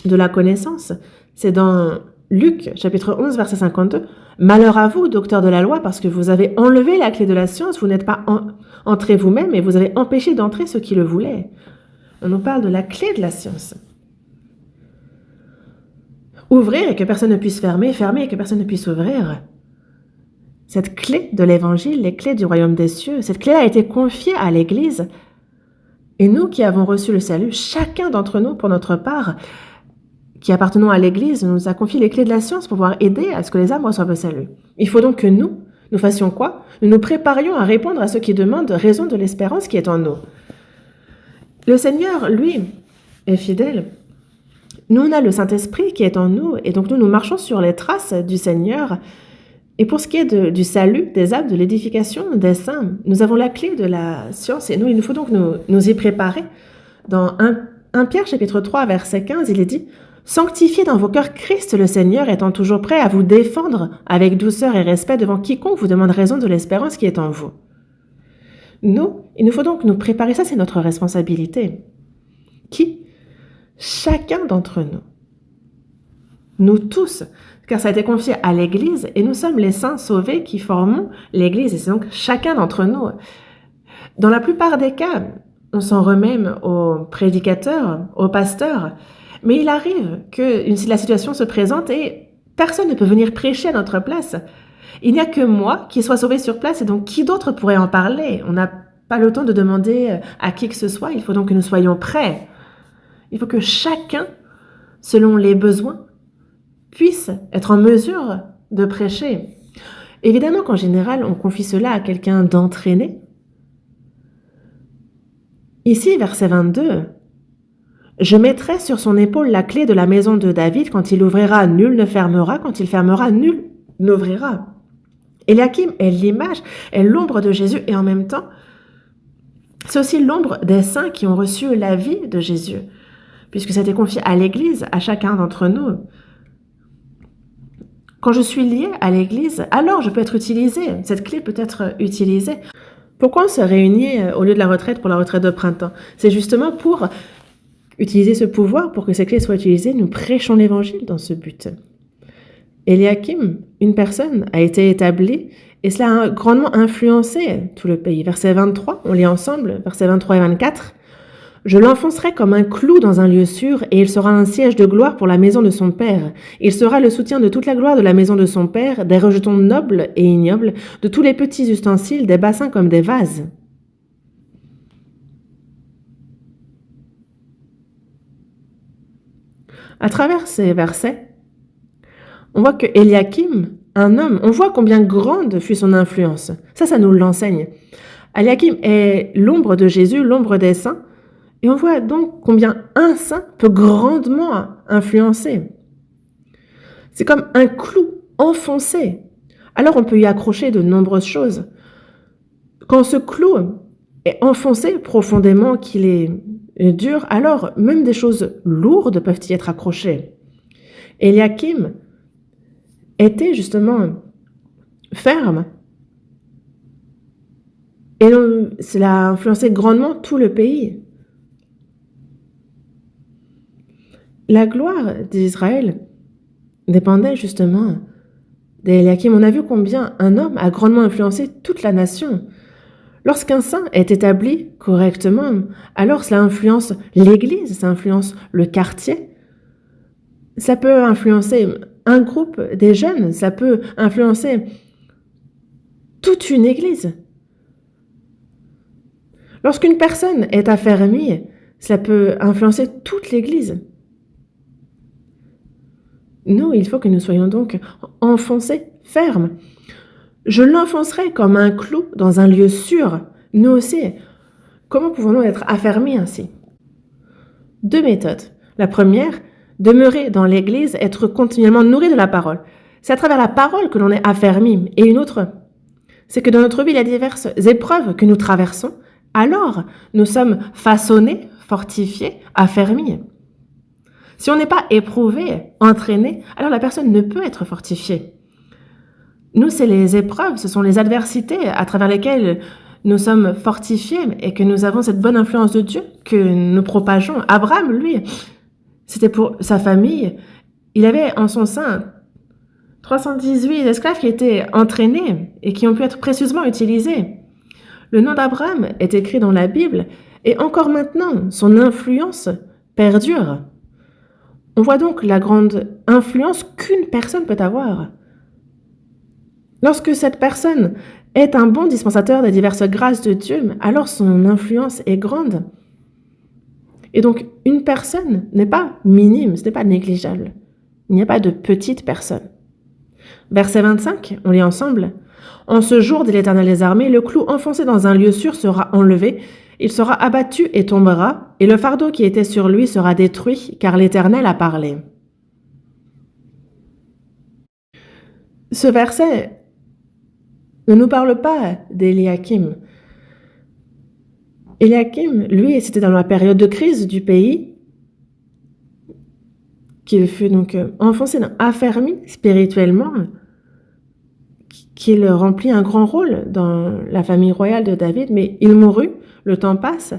de la connaissance. C'est dans Luc, chapitre 11, verset 52. « Malheur à vous, docteurs de la loi, parce que vous avez enlevé la clé de la science, vous n'êtes pas entrés vous-même et vous avez empêché d'entrer ceux qui le voulaient. » On nous parle de la clé de la science. Ouvrir et que personne ne puisse fermer, fermer et que personne ne puisse ouvrir. Cette clé de l'évangile, les clés du royaume des cieux, cette clé a été confiée à l'Église. Et nous qui avons reçu le salut, chacun d'entre nous, pour notre part, qui appartenons à l'Église, nous a confié les clés de la science pour pouvoir aider à ce que les âmes reçoivent le salut. Il faut donc que nous fassions quoi? Nous nous préparions à répondre à ceux qui demandent raison de l'espérance qui est en nous. Le Seigneur, lui, est fidèle. Nous, on a le Saint-Esprit qui est en nous, et donc nous marchons sur les traces du Seigneur. Et pour ce qui est du salut, des âmes, de l'édification des saints, nous avons la clé de la science, et il nous faut donc nous y préparer. Dans 1 Pierre, chapitre 3, verset 15, il est dit « Sanctifiez dans vos cœurs Christ le Seigneur, étant toujours prêt à vous défendre avec douceur et respect devant quiconque vous demande raison de l'espérance qui est en vous. » Il nous faut donc nous préparer, ça c'est notre responsabilité. Qui? Chacun d'entre nous. Nous tous, car ça a été confié à l'Église et nous sommes les saints sauvés qui formons l'Église et c'est donc chacun d'entre nous. Dans la plupart des cas, on s'en remet aux prédicateurs, aux pasteurs, mais il arrive que la situation se présente et personne ne peut venir prêcher à notre place. Il n'y a que moi qui soit sauvé sur place et donc qui d'autre pourrait en parler? On n'a pas le temps de demander à qui que ce soit, il faut donc que nous soyons prêts. Il faut que chacun, selon les besoins, puisse être en mesure de prêcher. Évidemment qu'en général, on confie cela à quelqu'un d'entraîné. Ici, verset 22, « Je mettrai sur son épaule la clé de la maison de David. Quand il ouvrira, nul ne fermera. Quand il fermera, nul n'ouvrira. » Eliakim est l'image, est l'ombre de Jésus et en même temps, c'est aussi l'ombre des saints qui ont reçu la vie de Jésus, puisque ça a été confié à l'Église, à chacun d'entre nous. Quand je suis lié à l'Église, alors je peux être utilisé, cette clé peut être utilisée. Pourquoi on se réunit au lieu de la retraite pour la retraite de printemps? C'est justement pour utiliser ce pouvoir, pour que ces clés soient utilisées. Nous prêchons l'Évangile dans ce but. Eliakim, une personne, a été établie et cela a grandement influencé tout le pays. Verset 23, on lit ensemble, versets 23 et 24. « Je l'enfoncerai comme un clou dans un lieu sûr et il sera un siège de gloire pour la maison de son père. Il sera le soutien de toute la gloire de la maison de son père, des rejetons nobles et ignobles, de tous les petits ustensiles, des bassins comme des vases. » À travers ces versets, on voit que Eliakim, un homme, on voit combien grande fut son influence. Ça nous l'enseigne. Eliakim est l'ombre de Jésus, l'ombre des saints, et on voit donc combien un saint peut grandement influencer. C'est comme un clou enfoncé. Alors on peut y accrocher de nombreuses choses. Quand ce clou est enfoncé profondément, qu'il est dur, alors même des choses lourdes peuvent y être accrochées. Eliakim était justement ferme et cela a influencé grandement tout le pays. La gloire d'Israël dépendait justement d'Eliakim. On a vu combien un homme a grandement influencé toute la nation. Lorsqu'un saint est établi correctement, alors cela influence l'Église, ça influence le quartier, ça peut influencer un groupe des jeunes, ça peut influencer toute une Église. Lorsqu'une personne est affermie, cela peut influencer toute l'Église. Nous, il faut que nous soyons donc enfoncés, fermes. Je l'enfoncerai comme un clou dans un lieu sûr. Nous aussi, comment pouvons-nous être affermis ainsi? 2 méthodes. La première, demeurer dans l'Église, être continuellement nourri de la parole. C'est à travers la parole que l'on est affermi. Et une autre, c'est que dans notre vie, il y a diverses épreuves que nous traversons. Alors, nous sommes façonnés, fortifiés, affermis. Si on n'est pas éprouvé, entraîné, alors la personne ne peut être fortifiée. Nous, c'est les épreuves, ce sont les adversités à travers lesquelles nous sommes fortifiés et que nous avons cette bonne influence de Dieu que nous propageons. Abraham, lui, c'était pour sa famille. Il avait en son sein 318 esclaves qui étaient entraînés et qui ont pu être précieusement utilisés. Le nom d'Abraham est écrit dans la Bible et encore maintenant, son influence perdure. On voit donc la grande influence qu'une personne peut avoir. Lorsque cette personne est un bon dispensateur des diverses grâces de Dieu, alors son influence est grande. Et donc, une personne n'est pas minime, ce n'est pas négligeable. Il n'y a pas de petite personne. Verset 25, on lit ensemble. « En ce jour de l'Éternel des armées, le clou enfoncé dans un lieu sûr sera enlevé, il sera abattu et tombera, et le fardeau qui était sur lui sera détruit, car l'Éternel a parlé. » Ce verset ne nous parle pas d'Eliakim. Eliakim, lui, c'était dans la période de crise du pays qu'il fut donc enfoncé, affermi spirituellement, qu'il remplit un grand rôle dans la famille royale de David, mais il mourut, le temps passe,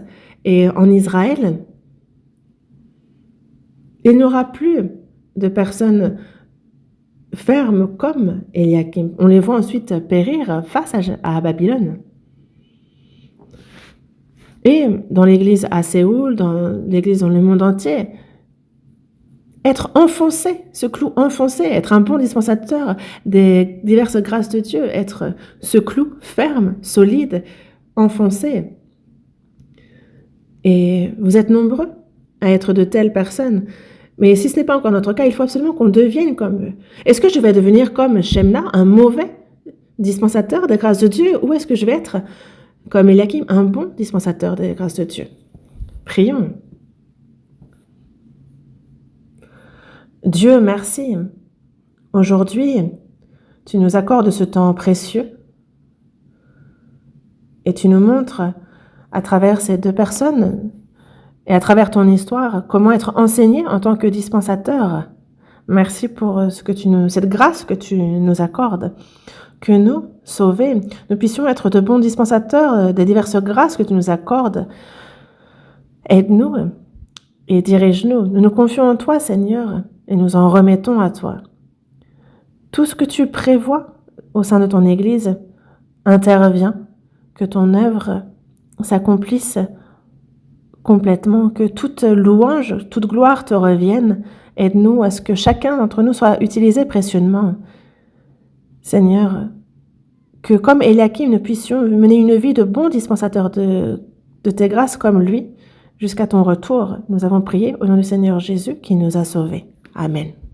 et en Israël, il n'y aura plus de personnes fermes comme Eliakim. On les voit ensuite périr face à Babylone. Et dans l'église à Séoul, dans l'église dans le monde entier, être enfoncé, ce clou enfoncé, être un bon dispensateur des diverses grâces de Dieu, être ce clou ferme, solide, enfoncé. Et vous êtes nombreux à être de telles personnes. Mais si ce n'est pas encore notre cas, il faut absolument qu'on devienne comme eux. Est-ce que je vais devenir comme Shemna, un mauvais dispensateur des grâces de Dieu, ou est-ce que je vais être comme Eliakim, un bon dispensateur des grâces de Dieu? Prions. Dieu, merci. Aujourd'hui, tu nous accordes ce temps précieux et tu nous montres à travers ces deux personnes et à travers ton histoire comment être enseigné en tant que dispensateur. Merci pour cette grâce que tu nous accordes. Que nous, sauvés, nous puissions être de bons dispensateurs des diverses grâces que tu nous accordes. Aide-nous et dirige-nous. Nous nous confions en toi, Seigneur, et nous en remettons à toi. Tout ce que tu prévois au sein de ton Église intervient, que ton œuvre s'accomplisse complètement, que toute louange, toute gloire te revienne. Aide-nous à ce que chacun d'entre nous soit utilisé précieusement. Seigneur, que comme Eliakim, nous puissions mener une vie de bons dispensateurs de tes grâces comme lui, jusqu'à ton retour. Nous avons prié au nom du Seigneur Jésus qui nous a sauvés. Amen.